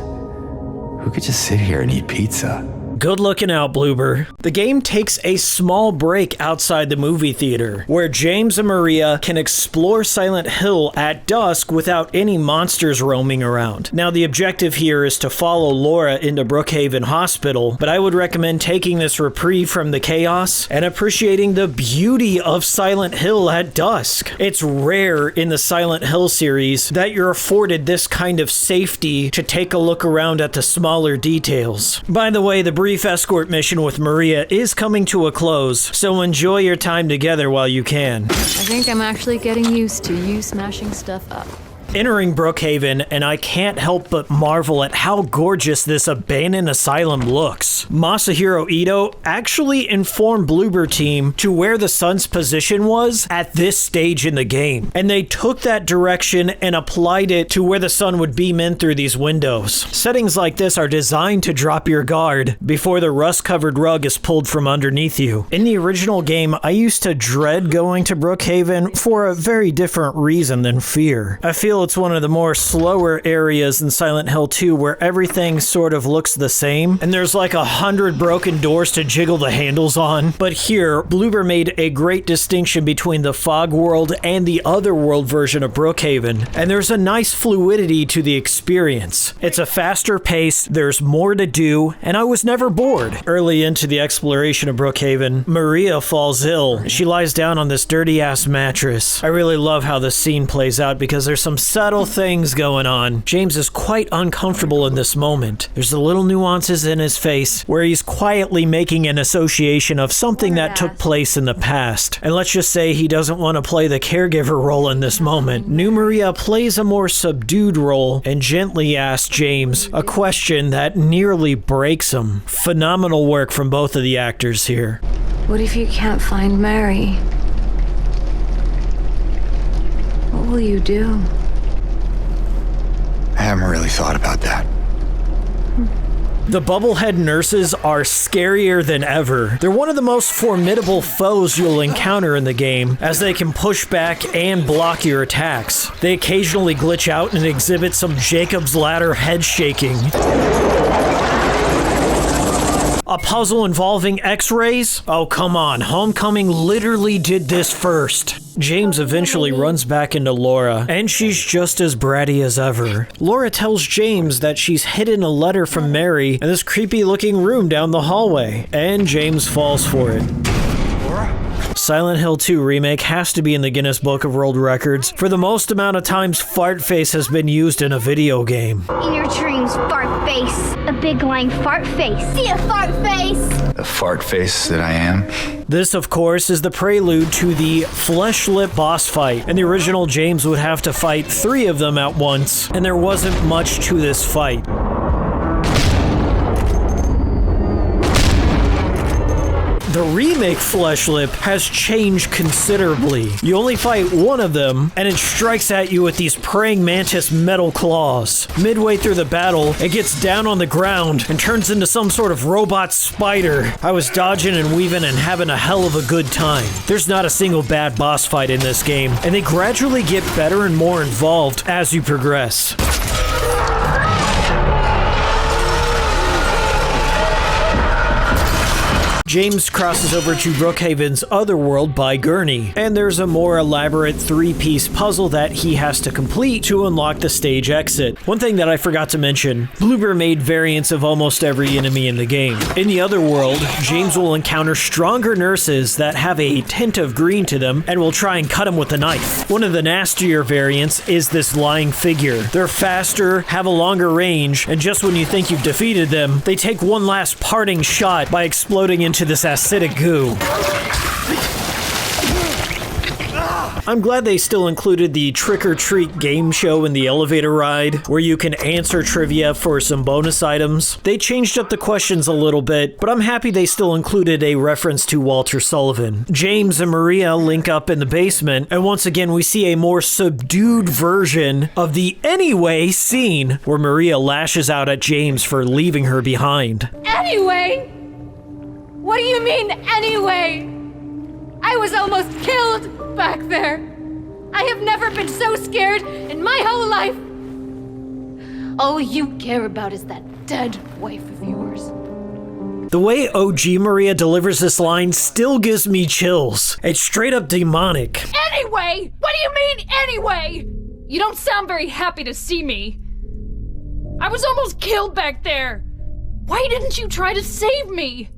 Who could just sit here and eat pizza? Good looking out, Bloober. The game takes a small break outside the movie theater, where James and Maria can explore Silent Hill at dusk without any monsters roaming around. Now, the objective here is to follow Laura into Brookhaven Hospital, but I would recommend taking this reprieve from the chaos and appreciating the beauty of Silent Hill at dusk. It's rare in the Silent Hill series that you're afforded this kind of safety to take a look around at the smaller details. By the way, the brief escort mission with Maria is coming to a close, so enjoy your time together while you can. I think I'm actually getting used to you smashing stuff up. Entering Brookhaven, and I can't help but marvel at how gorgeous this abandoned asylum looks. Masahiro Ito actually informed Bloober Team to where the sun's position was at this stage in the game, and they took that direction and applied it to where the sun would beam in through these windows. Settings like this are designed to drop your guard before the rust-covered rug is pulled from underneath you. In the original game, I used to dread going to Brookhaven for a very different reason than fear. I feel it's one of the more slower areas in Silent Hill 2 where everything sort of looks the same, and there's like 100 broken doors to jiggle the handles on. But here, Bloober made a great distinction between the Fog World and the Otherworld version of Brookhaven, and there's a nice fluidity to the experience. It's a faster pace, there's more to do, and I was never bored. Early into the exploration of Brookhaven, Maria falls ill. She lies down on this dirty-ass mattress. I really love how this scene plays out because there's some subtle things going on. James is quite uncomfortable in this moment. There's the little nuances in his face where he's quietly making an association of something that took place in the past. And let's just say he doesn't want to play the caregiver role in this moment. New Maria plays a more subdued role and gently asks James a question that nearly breaks him. Phenomenal work from both of the actors here. What if you can't find Mary? What will you do? I haven't really thought about that. The bubblehead nurses are scarier than ever. They're one of the most formidable foes you'll encounter in the game, as they can push back and block your attacks. They occasionally glitch out and exhibit some Jacob's Ladder head shaking. A puzzle involving X-rays? Oh, come on. Homecoming literally did this first. James eventually runs back into Laura, and she's just as bratty as ever. Laura tells James that she's hidden a letter from Mary in this creepy-looking room down the hallway, and James falls for it. Silent Hill 2 Remake has to be in the Guinness Book of World Records for the most amount of times fart face has been used in a video game. In your dreams, fart face. A big lying fart face. See a fart face? The fart face that I am. This, of course, is the prelude to the flesh lip boss fight. In the original, James would have to fight 3 of them at once, and there wasn't much to this fight. The remake Fleshlip has changed considerably. You only fight one of them, and it strikes at you with these praying mantis metal claws. Midway through the battle, it gets down on the ground and turns into some sort of robot spider. I was dodging and weaving and having a hell of a good time. There's not a single bad boss fight in this game, and they gradually get better and more involved as you progress. James crosses over to Brookhaven's Otherworld by Gurney, and there's a more elaborate 3-piece puzzle that he has to complete to unlock the stage exit. One thing that I forgot to mention, Bloober made variants of almost every enemy in the game. In the Otherworld, James will encounter stronger nurses that have a tint of green to them and will try and cut him with a knife. One of the nastier variants is this lying figure. They're faster, have a longer range, and just when you think you've defeated them, they take one last parting shot by exploding into this acidic goo. I'm glad they still included the trick-or-treat game show in the elevator ride, where you can answer trivia for some bonus items. They changed up the questions a little bit, but I'm happy they still included a reference to Walter Sullivan. James and Maria link up in the basement, and once again we see a more subdued version of the anyway scene, where Maria lashes out at James for leaving her behind. Anyway? What do you mean, anyway? I was almost killed back there. I have never been so scared in my whole life. All you care about is that dead wife of yours. The way OG Maria delivers this line still gives me chills. It's straight up demonic. Anyway? What do you mean, anyway? You don't sound very happy to see me. I was almost killed back there. Why didn't you try to save me?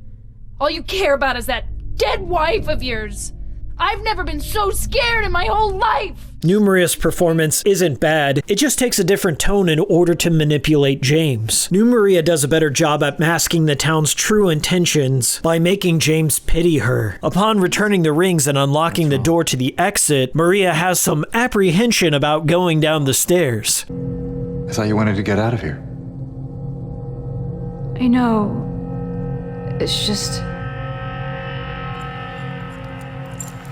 All you care about is that dead wife of yours. I've never been so scared in my whole life. New Maria's performance isn't bad, it just takes a different tone in order to manipulate James. New Maria does a better job at masking the town's true intentions by making James pity her. Upon returning the rings and unlocking the door to the exit, Maria has some apprehension about going down the stairs. I thought you wanted to get out of here. I know. It's just...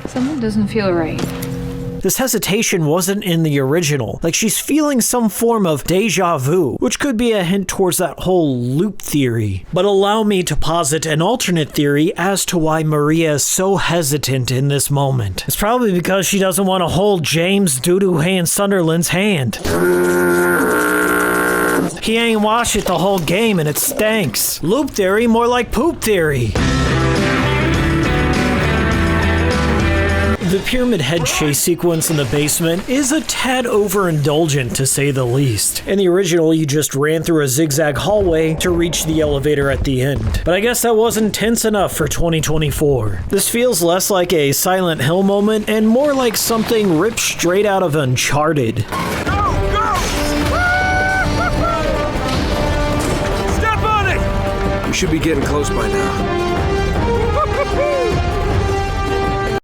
something doesn't feel right. This hesitation wasn't in the original. Like, she's feeling some form of deja vu, which could be a hint towards that whole loop theory. But allow me to posit an alternate theory as to why Maria is so hesitant in this moment. It's probably because she doesn't want to hold James Doo-Doo Hand Sunderland's hand. He ain't washed it the whole game and it stinks. Loop theory, more like poop theory. The Pyramid Head chase sequence in the basement is a tad overindulgent, to say the least. In the original, you just ran through a zigzag hallway to reach the elevator at the end. But I guess that wasn't tense enough for 2024. This feels less like a Silent Hill moment and more like something ripped straight out of Uncharted. We should be getting close by now.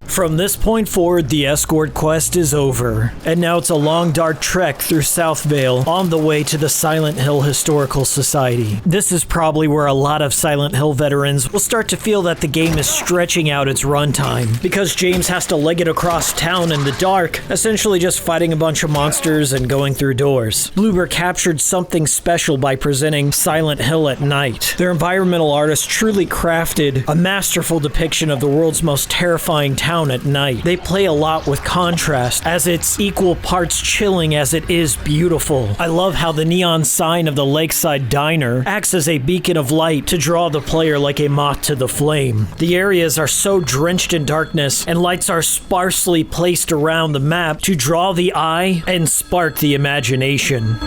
From this point forward, the escort quest is over, and now it's a long dark trek through South Vale on the way to the Silent Hill Historical Society. This is probably where a lot of Silent Hill veterans will start to feel that the game is stretching out its runtime, because James has to leg it across town in the dark, essentially just fighting a bunch of monsters and going through doors. Bloober captured something special by presenting Silent Hill at night. Their environmental artists truly crafted a masterful depiction of the world's most terrifying town at night. They play a lot with contrast, as it's equal parts chilling as it is beautiful. I love how the neon sign of the Lakeside Diner acts as a beacon of light to draw the player like a moth to the flame. The areas are so drenched in darkness, and lights are sparsely placed around the map to draw the eye and spark the imagination.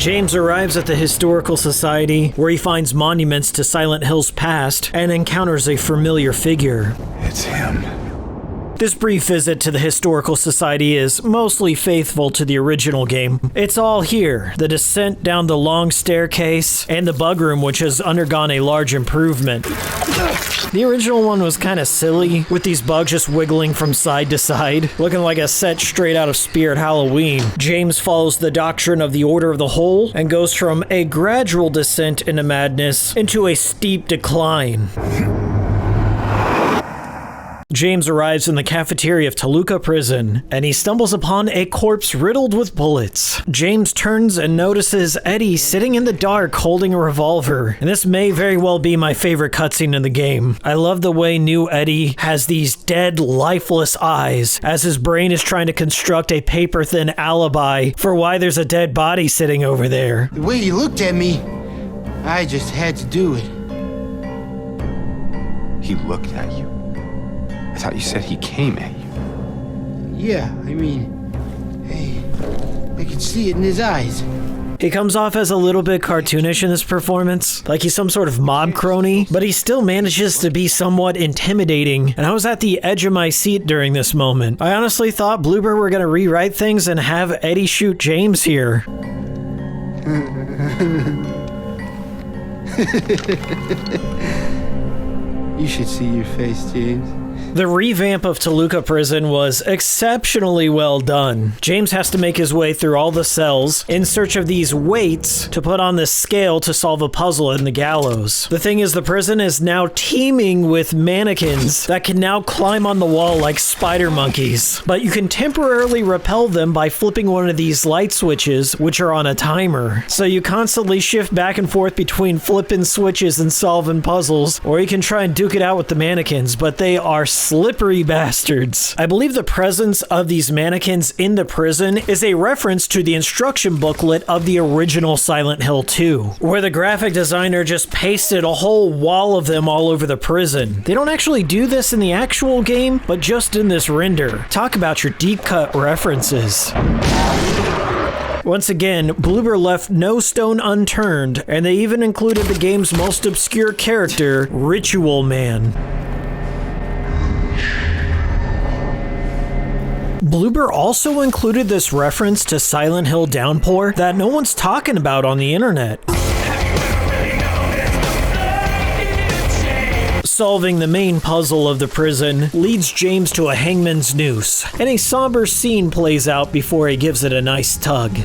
James arrives at the Historical Society, where he finds monuments to Silent Hill's past and encounters a familiar figure. It's him. This brief visit to the Historical Society is mostly faithful to the original game. It's all here, the descent down the long staircase, and the bug room, which has undergone a large improvement. The original one was kind of silly, with these bugs just wiggling from side to side, looking like a set straight out of Spirit Halloween. James follows the doctrine of the Order of the Whole, and goes from a gradual descent into madness into a steep decline. James arrives in the cafeteria of Toluca Prison, and he stumbles upon a corpse riddled with bullets. James turns and notices Eddie sitting in the dark holding a revolver, and this may very well be my favorite cutscene in the game. I love the way new Eddie has these dead, lifeless eyes, as his brain is trying to construct a paper-thin alibi for why there's a dead body sitting over there. The way you looked at me, I just had to do it. He looked at you. I thought you said he came at you. Yeah, I mean, hey, I could see it in his eyes. He comes off as a little bit cartoonish in this performance, like he's some sort of mob crony, but he still manages to be somewhat intimidating, and I was at the edge of my seat during this moment. I honestly thought Bloober were gonna rewrite things and have Eddie shoot James here. You should see your face, James. The revamp of Toluca Prison was exceptionally well done. James has to make his way through all the cells in search of these weights to put on the scale to solve a puzzle in the gallows. The thing is, the prison is now teeming with mannequins that can now climb on the wall like spider monkeys, but you can temporarily repel them by flipping one of these light switches, which are on a timer. So you constantly shift back and forth between flipping switches and solving puzzles, or you can try and duke it out with the mannequins, but they are slippery bastards. I believe the presence of these mannequins in the prison is a reference to the instruction booklet of the original Silent Hill 2, where the graphic designer just pasted a whole wall of them all over the prison. They don't actually do this in the actual game, but just in this render. Talk about your deep cut references. Once again, Bloober left no stone unturned, and they even included the game's most obscure character, Ritual Man. Bloober also included this reference to Silent Hill Downpour that no one's talking about on the internet. Solving the main puzzle of the prison leads James to a hangman's noose, and a somber scene plays out before he gives it a nice tug.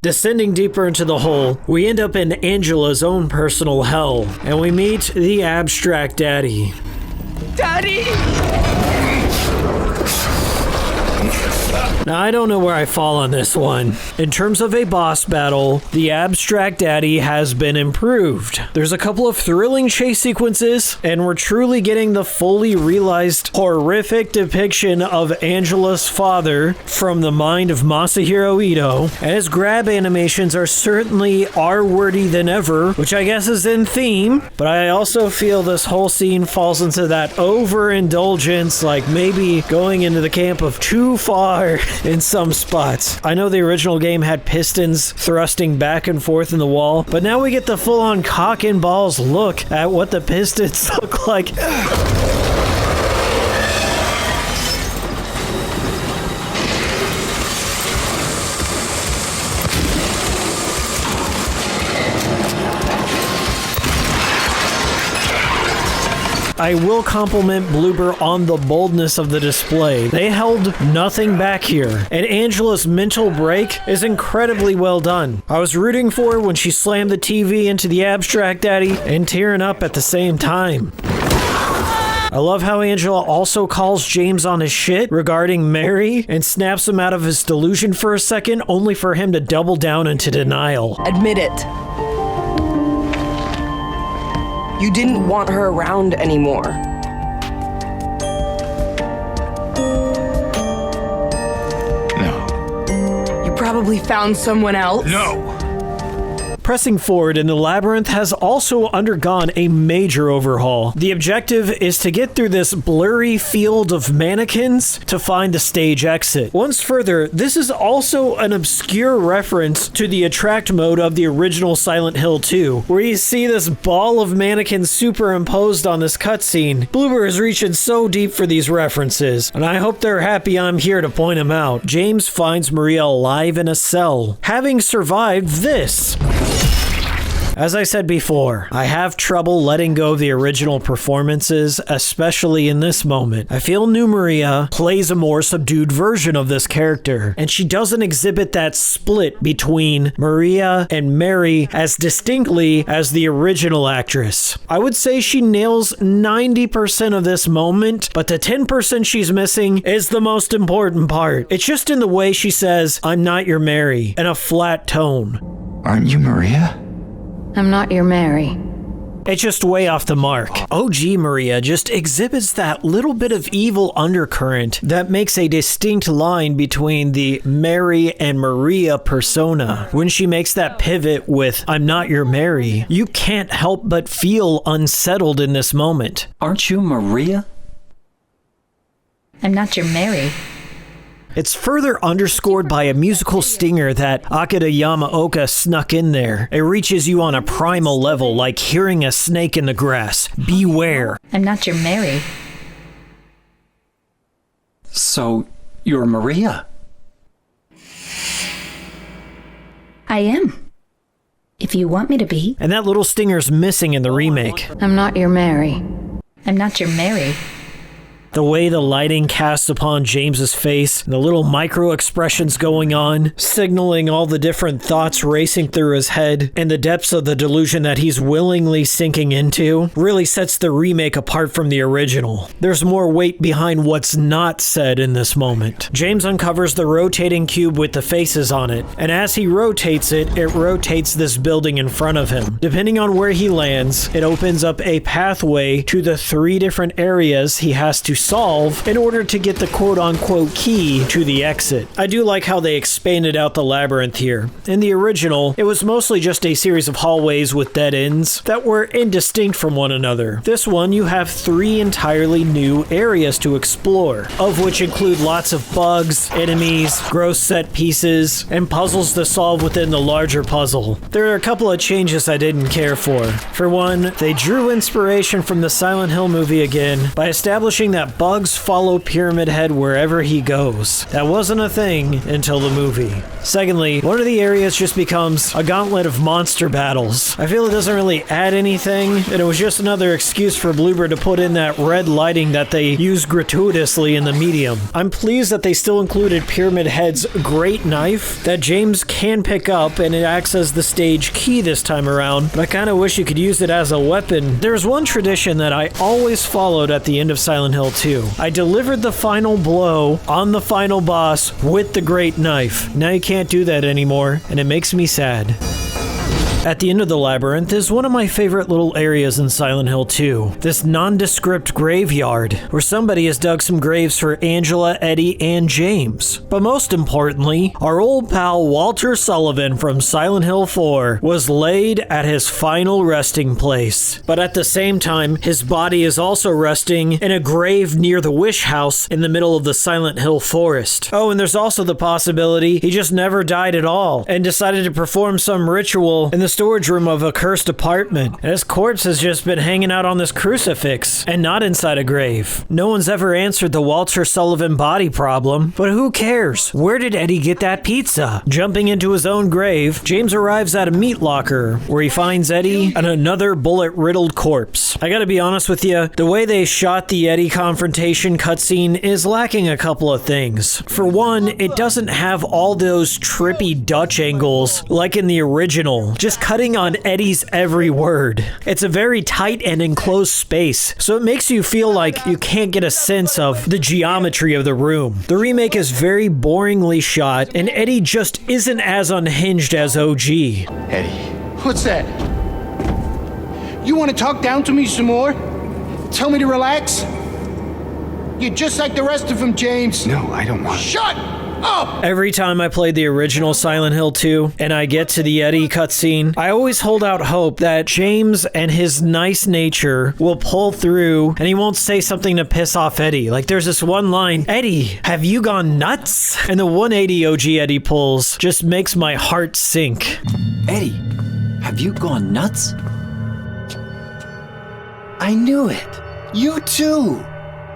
Descending deeper into the hole, we end up in Angela's own personal hell, and we meet the Abstract Daddy. Daddy! Now, I don't know where I fall on this one. In terms of a boss battle, the Abstract Daddy has been improved. There's a couple of thrilling chase sequences, and we're truly getting the fully realized horrific depiction of Angela's father from the mind of Masahiro Ito, and his grab animations are certainly R-wordy than ever, which I guess is in theme, but I also feel this whole scene falls into that overindulgence, like maybe going into the camp of too far in some spots. I know the original game had pistons thrusting back and forth in the wall, but now we get the full-on cock and balls look at what the pistons look like. I will compliment Bloober on the boldness of the display. They held nothing back here, and Angela's mental break is incredibly well done. I was rooting for her when she slammed the TV into the Abstract Daddy and tearing up at the same time. I love how Angela also calls James on his shit regarding Mary and snaps him out of his delusion for a second, only for him to double down into denial. Admit it. You didn't want her around anymore. No. You probably found someone else. No. Pressing forward, and the labyrinth has also undergone a major overhaul. The objective is to get through this blurry field of mannequins to find the stage exit. Once further, this is also an obscure reference to the attract mode of the original Silent Hill 2, where you see this ball of mannequins superimposed on this cutscene. Bloober is reaching so deep for these references, and I hope they're happy I'm here to point them out. James finds Maria alive in a cell, having survived this. As I said before, I have trouble letting go of the original performances, especially in this moment. I feel New Maria plays a more subdued version of this character, and she doesn't exhibit that split between Maria and Mary as distinctly as the original actress. I would say she nails 90% of this moment, but the 10% she's missing is the most important part. It's just in the way she says, "I'm not your Mary," in a flat tone. Aren't you Maria? I'm not your Mary. It's just way off the mark. OG Maria just exhibits that little bit of evil undercurrent that makes a distinct line between the Mary and Maria persona. When she makes that pivot with, "I'm not your Mary," you can't help but feel unsettled in this moment. Aren't you Maria? I'm not your Mary. It's further underscored by a musical stinger that Akira Yamaoka snuck in there. It reaches you on a primal level, like hearing a snake in the grass. Beware. I'm not your Mary. So, you're Maria? I am. If you want me to be. And that little stinger's missing in the remake. I'm not your Mary. I'm not your Mary. The way the lighting casts upon James's face, the little micro expressions going on, signaling all the different thoughts racing through his head, and the depths of the delusion that he's willingly sinking into, really sets the remake apart from the original. There's more weight behind what's not said in this moment. James uncovers the rotating cube with the faces on it, and as he rotates it, it rotates this building in front of him. Depending on where he lands, it opens up a pathway to the 3 different areas he has to solve in order to get the quote-unquote key to the exit. I do like how they expanded out the labyrinth here. In the original, it was mostly just a series of hallways with dead ends that were indistinct from one another. This one, you have 3 entirely new areas to explore, of which include lots of bugs, enemies, gross set pieces, and puzzles to solve within the larger puzzle. There are a couple of changes I didn't care for. For one, they drew inspiration from the Silent Hill movie again by establishing that bugs follow Pyramid Head wherever he goes. That wasn't a thing until the movie. Secondly, one of the areas just becomes a gauntlet of monster battles. I feel it doesn't really add anything, and it was just another excuse for Bloober to put in that red lighting that they used gratuitously in the medium. I'm pleased that they still included Pyramid Head's great knife that James can pick up, and it acts as the stage key this time around, but I kind of wish you could use it as a weapon. There's one tradition that I always followed at the end of Silent Hill 2. I delivered the final blow on the final boss with the great knife. Now you can't do that anymore, and it makes me sad. At the end of the labyrinth is one of my favorite little areas in Silent Hill 2. This nondescript graveyard, where somebody has dug some graves for Angela, Eddie, and James. But most importantly, our old pal Walter Sullivan from Silent Hill 4 was laid at his final resting place. But at the same time, his body is also resting in a grave near the Wish House in the middle of the Silent Hill forest. Oh, and there's also the possibility he just never died at all and decided to perform some ritual in the storage room of a cursed apartment, and his corpse has just been hanging out on this crucifix and not inside a grave. No one's ever answered the Walter Sullivan body problem, but who cares? Where did Eddie get that pizza? Jumping into his own grave, James arrives at a meat locker where he finds Eddie and another bullet-riddled corpse. I gotta be honest with you, the way they shot the Eddie confrontation cutscene is lacking a couple of things. For one, it doesn't have all those trippy Dutch angles like in the original, just cutting on Eddie's every word. It's a very tight and enclosed space, so it makes you feel like you can't get a sense of the geometry of the room. The remake is very boringly shot, and Eddie just isn't as unhinged as OG. Eddie. What's that? You want to talk down to me some more? Tell me to relax? You're just like the rest of them, James. No, I don't want. Shut up! Every time I played the original Silent Hill 2 and I get to the Eddie cutscene, I always hold out hope that James and his nice nature will pull through and he won't say something to piss off Eddie. Like there's this one line, "Eddie, have you gone nuts?" And the 180 OG Eddie pulls just makes my heart sink. Eddie, have you gone nuts? I knew it. You too.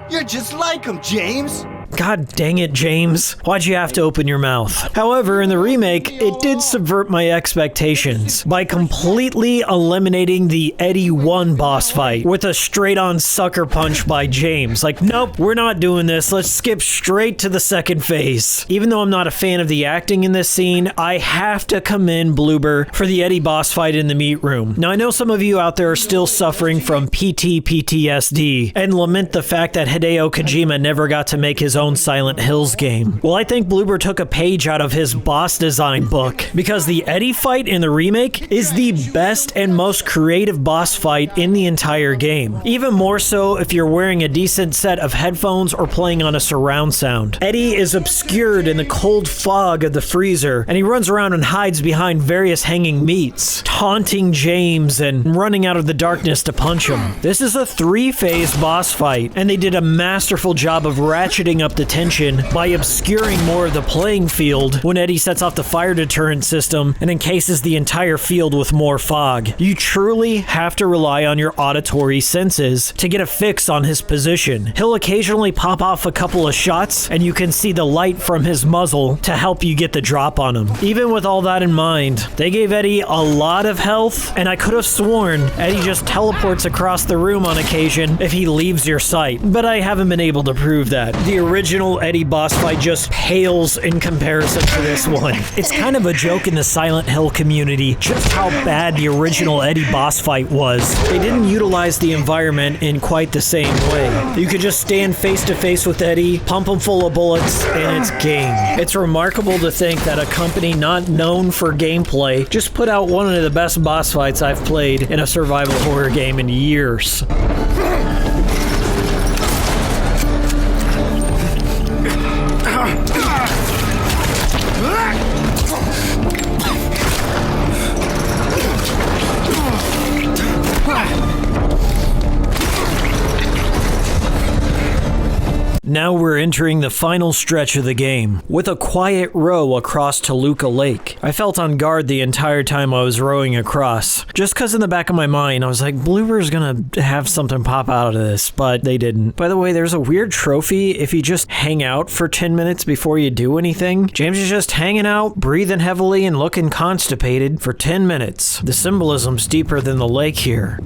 You're just like him, James. God dang it, James. Why'd you have to open your mouth? However, in the remake, it did subvert my expectations by completely eliminating the Eddie 1 boss fight with a straight-on sucker punch by James. Like, nope, we're not doing this. Let's skip straight to the second phase. Even though I'm not a fan of the acting in this scene, I have to commend Bloober for the Eddie boss fight in the meat room. Now, I know some of you out there are still suffering from PTSD and lament the fact that Hideo Kojima never got to make his own Silent Hills game. Well, I think Bloober took a page out of his boss design book because the Eddie fight in the remake is the best and most creative boss fight in the entire game. Even more so if you're wearing a decent set of headphones or playing on a surround sound. Eddie is obscured in the cold fog of the freezer and he runs around and hides behind various hanging meats, taunting James and running out of the darkness to punch him. This is a 3-phase boss fight and they did a masterful job of ratcheting up the tension by obscuring more of the playing field when Eddie sets off the fire deterrent system and encases the entire field with more fog. You truly have to rely on your auditory senses to get a fix on his position. He'll occasionally pop off a couple of shots and you can see the light from his muzzle to help you get the drop on him. Even with all that in mind, they gave Eddie a lot of health and I could have sworn Eddie just teleports across the room on occasion if he leaves your sight, but I haven't been able to prove that. The original Eddie boss fight just pales in comparison to this one. It's kind of a joke in the Silent Hill community just how bad the original Eddie boss fight was. They didn't utilize the environment in quite the same way. You could just stand face to face with Eddie, pump him full of bullets, and it's game. It's remarkable to think that a company not known for gameplay just put out one of the best boss fights I've played in a survival horror game in years. Now we're entering the final stretch of the game, with a quiet row across Toluca Lake. I felt on guard the entire time I was rowing across, just cause in the back of my mind I was like, Bloober's gonna have something pop out of this, but they didn't. By the way, there's a weird trophy if you just hang out for 10 minutes before you do anything. James is just hanging out, breathing heavily and looking constipated for 10 minutes. The symbolism's deeper than the lake here.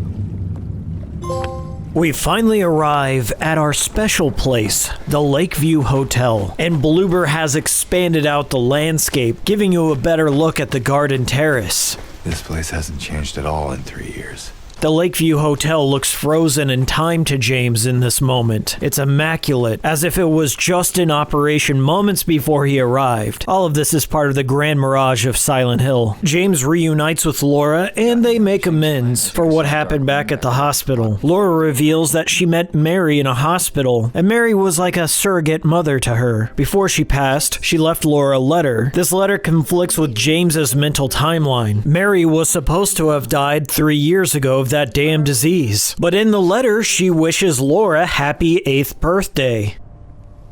We finally arrive at our special place, the Lakeview Hotel, and Bloober has expanded out the landscape, giving you a better look at the garden terrace. This place hasn't changed at all in 3 years. The Lakeview Hotel looks frozen in time to James in this moment. It's immaculate, as if it was just in operation moments before he arrived. All of this is part of the grand mirage of Silent Hill. James reunites with Laura, and they make amends for what happened back at the hospital. Laura reveals that she met Mary in a hospital, and Mary was like a surrogate mother to her. Before she passed, she left Laura a letter. This letter conflicts with James's mental timeline. Mary was supposed to have died 3 years ago of that damn disease. But in the letter, she wishes Laura happy 8th birthday.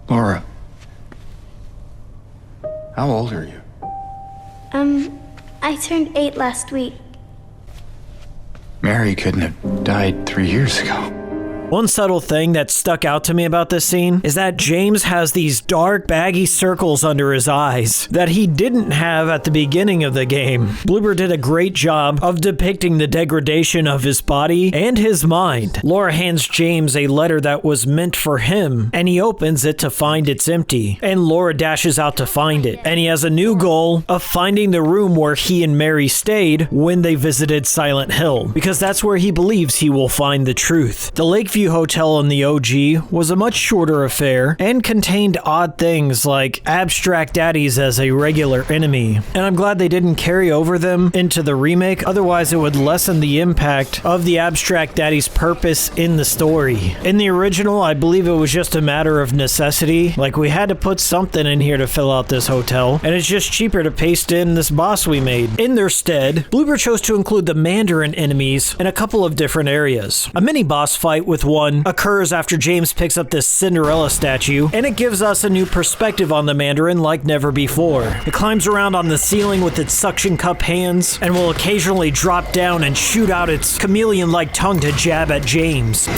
Laura, how old are you? I turned 8 last week. Mary couldn't have died 3 years ago. One subtle thing that stuck out to me about this scene is that James has these dark, baggy circles under his eyes that he didn't have at the beginning of the game. Bloober did a great job of depicting the degradation of his body and his mind. Laura hands James a letter that was meant for him, and he opens it to find it's empty. And Laura dashes out to find it, and he has a new goal of finding the room where he and Mary stayed when they visited Silent Hill, because that's where he believes he will find the truth. The Lakeview Lakeview Hotel in the OG was a much shorter affair and contained odd things like abstract daddies as a regular enemy, and I'm glad they didn't carry over them into the remake, otherwise it would lessen the impact of the abstract daddy's purpose in the story. In the original, I believe it was just a matter of necessity, like we had to put something in here to fill out this hotel, and it's just cheaper to paste in this boss we made. In their stead, Bloober chose to include the Mandarin enemies in a couple of different areas. A mini boss fight with one occurs after James picks up this Cinderella statue, and it gives us a new perspective on the Mandarin like never before. It climbs around on the ceiling with its suction cup hands, and will occasionally drop down and shoot out its chameleon-like tongue to jab at James.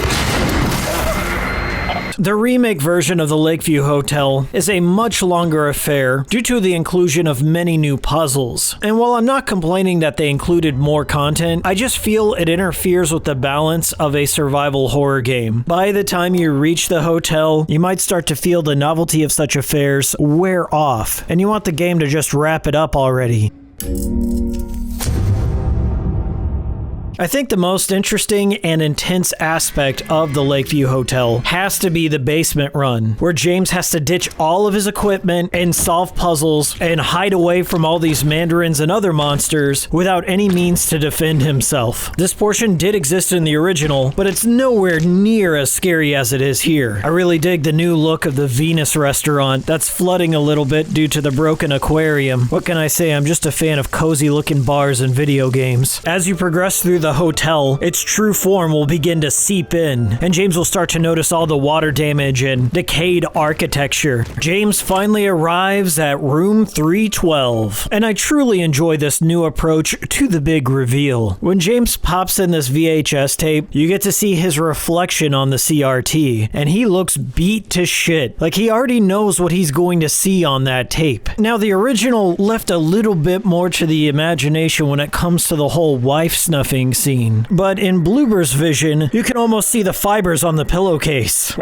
The remake version of the Lakeview Hotel is a much longer affair due to the inclusion of many new puzzles. And while I'm not complaining that they included more content, I just feel it interferes with the balance of a survival horror game. By the time you reach the hotel, you might start to feel the novelty of such affairs wear off, and you want the game to just wrap it up already. I think the most interesting and intense aspect of the Lakeview Hotel has to be the basement run, where James has to ditch all of his equipment and solve puzzles and hide away from all these mandarins and other monsters without any means to defend himself. This portion did exist in the original, but it's nowhere near as scary as it is here. I really dig the new look of the Venus restaurant that's flooding a little bit due to the broken aquarium. What can I say? I'm just a fan of cozy looking bars and video games. As you progress through the hotel, its true form will begin to seep in, and James will start to notice all the water damage and decayed architecture. James finally arrives at room 312, and I truly enjoy this new approach to the big reveal. When James pops in this VHS tape, you get to see his reflection on the CRT, and he looks beat to shit. Like he already knows what he's going to see on that tape. Now, the original left a little bit more to the imagination when it comes to the whole wife snuffing scene, but in Bloober's vision, you can almost see the fibers on the pillowcase.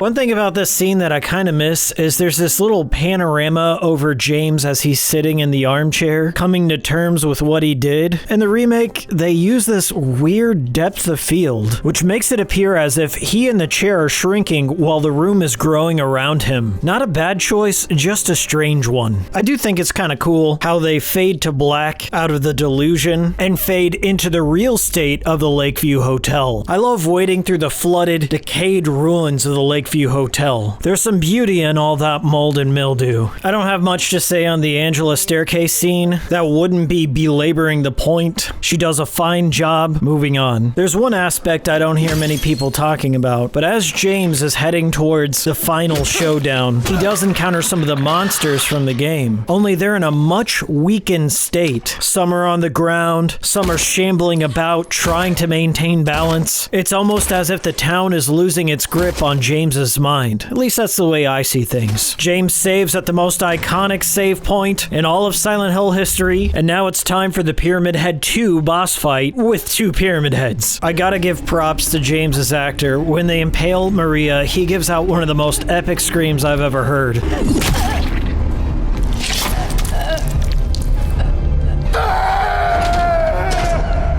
One thing about this scene that I kind of miss is there's this little panorama over James as he's sitting in the armchair, coming to terms with what he did. In the remake, they use this weird depth of field, which makes it appear as if he and the chair are shrinking while the room is growing around him. Not a bad choice, just a strange one. I do think it's kind of cool how they fade to black out of the delusion and fade into the real state of the Lakeview Hotel. I love wading through the flooded, decayed ruins of the Lakeview Hotel. There's some beauty in all that mold and mildew. I don't have much to say on the Angela staircase scene. That wouldn't be belaboring the point. She does a fine job. Moving on. There's one aspect I don't hear many people talking about, but as James is heading towards the final showdown, he does encounter some of the monsters from the game. Only they're in a much weakened state. Some are on the ground, some are shambling about, trying to maintain balance. It's almost as if the town is losing its grip on James's mind. At least that's the way I see things. James saves at the most iconic save point in all of Silent Hill history, and now it's time for the Pyramid Head 2 boss fight with 2 Pyramid Heads. I gotta give props to James's actor. When they impale Maria, he gives out one of the most epic screams I've ever heard.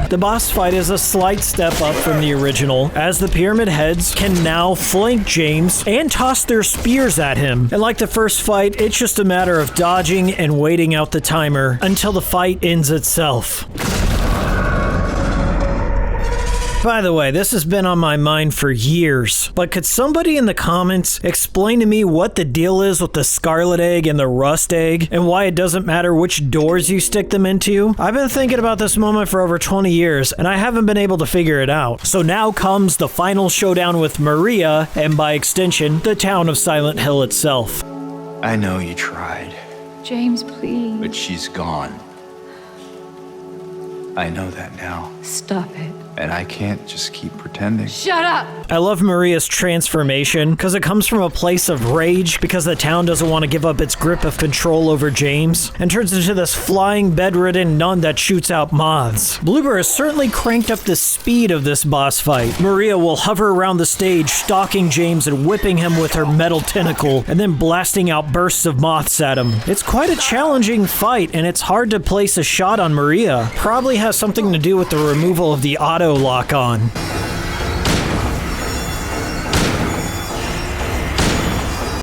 The boss fight is a slight step up from the original, as the Pyramid Heads can now flank James and toss their spears at him. And like the first fight, it's just a matter of dodging and waiting out the timer until the fight ends itself. By the way, this has been on my mind for years, but could somebody in the comments explain to me what the deal is with the Scarlet Egg and the Rust Egg, and why it doesn't matter which doors you stick them into? I've been thinking about this moment for over 20 years, and I haven't been able to figure it out. So now comes the final showdown with Maria, and by extension, the town of Silent Hill itself. I know you tried. James, please. But she's gone. I know that now. Stop it. And I can't just keep pretending. Shut up! I love Maria's transformation because it comes from a place of rage because the town doesn't want to give up its grip of control over James, and turns into this flying bedridden nun that shoots out moths. Bloober has certainly cranked up the speed of this boss fight. Maria will hover around the stage, stalking James and whipping him with her metal tentacle, and then blasting out bursts of moths at him. It's quite a challenging fight, and it's hard to place a shot on Maria. Probably has something to do with the removal of the auto auto lock on.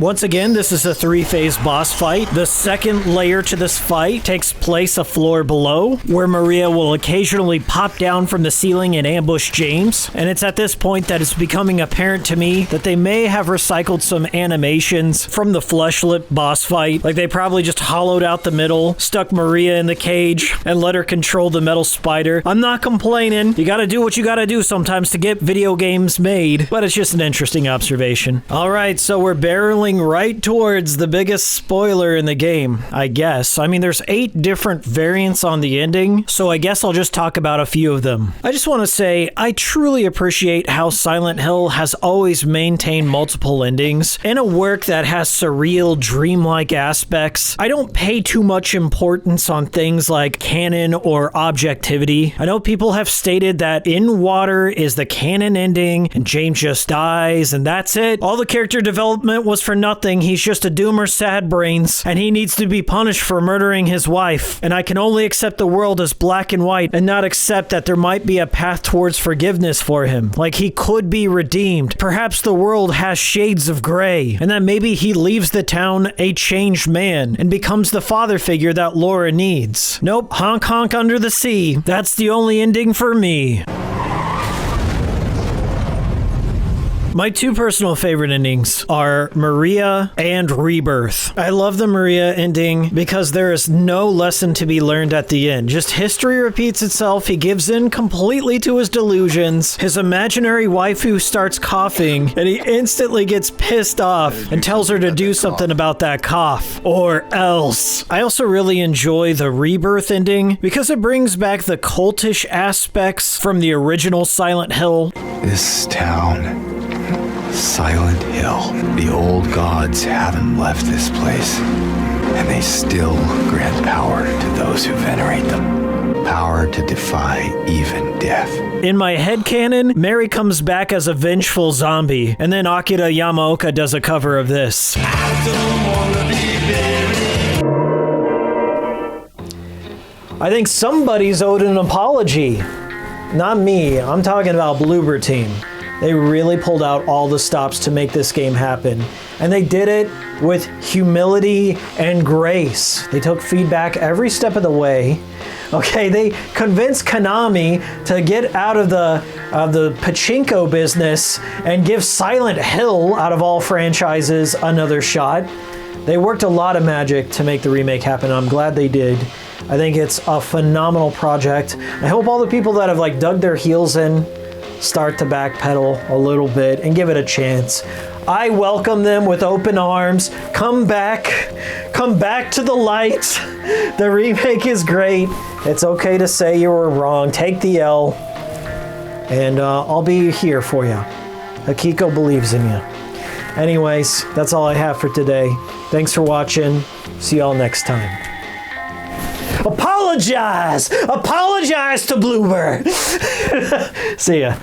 Once again, this is a 3-phase boss fight. The second layer to this fight takes place a floor below, where Maria will occasionally pop down from the ceiling and ambush James. And it's at this point that it's becoming apparent to me that they may have recycled some animations from the Fleshlit boss fight. Like they probably just hollowed out the middle, stuck Maria in the cage, and let her control the metal spider. I'm not complaining. You gotta do what you gotta do sometimes to get video games made, but it's just an interesting observation. All right, so we're barreling right towards the biggest spoiler in the game, I guess. I mean, there's 8 different variants on the ending, so I guess I'll just talk about a few of them. I just want to say, I truly appreciate how Silent Hill has always maintained multiple endings. In a work that has surreal, dreamlike aspects, I don't pay too much importance on things like canon or objectivity. I know people have stated that In Water is the canon ending, and James just dies, and that's it. All the character development was for nothing. He's just a doomer sad brains, and he needs to be punished for murdering his wife. And I can only accept the world as black and white and not accept that there might be a path towards forgiveness for him. Like he could be redeemed. Perhaps the world has shades of gray, and that maybe he leaves the town a changed man and becomes the father figure that Laura needs. Nope, honk honk under the sea. That's the only ending for me. My 2 personal favorite endings are Maria and Rebirth. I love the Maria ending because there is no lesson to be learned at the end. Just history repeats itself. He gives in completely to his delusions. His imaginary waifu starts coughing and he instantly gets pissed off and tells her to do something about that cough or else. I also really enjoy the Rebirth ending because it brings back the cultish aspects from the original Silent Hill. This town, Silent Hill. The old gods haven't left this place, and they still grant power to those who venerate them. Power to defy even death. In my headcanon, Mary comes back as a vengeful zombie, and then Akira Yamaoka does a cover of this. I think somebody's owed an apology. Not me, I'm talking about Bloober Team. They really pulled out all the stops to make this game happen. And they did it with humility and grace. They took feedback every step of the way. Okay, they convinced Konami to get out of the pachinko business and give Silent Hill, out of all franchises, another shot. They worked a lot of magic to make the remake happen. I'm glad they did. I think it's a phenomenal project. I hope all the people that have like dug their heels in start to backpedal a little bit and give it a chance. I welcome them with open arms. Come back to the light. The remake is great. It's okay to say you were wrong. Take the L, and I'll be here for you. Akiko believes in you. Anyways, that's all I have for today. Thanks for watching. See y'all next time. Apologize to Bloober. See ya.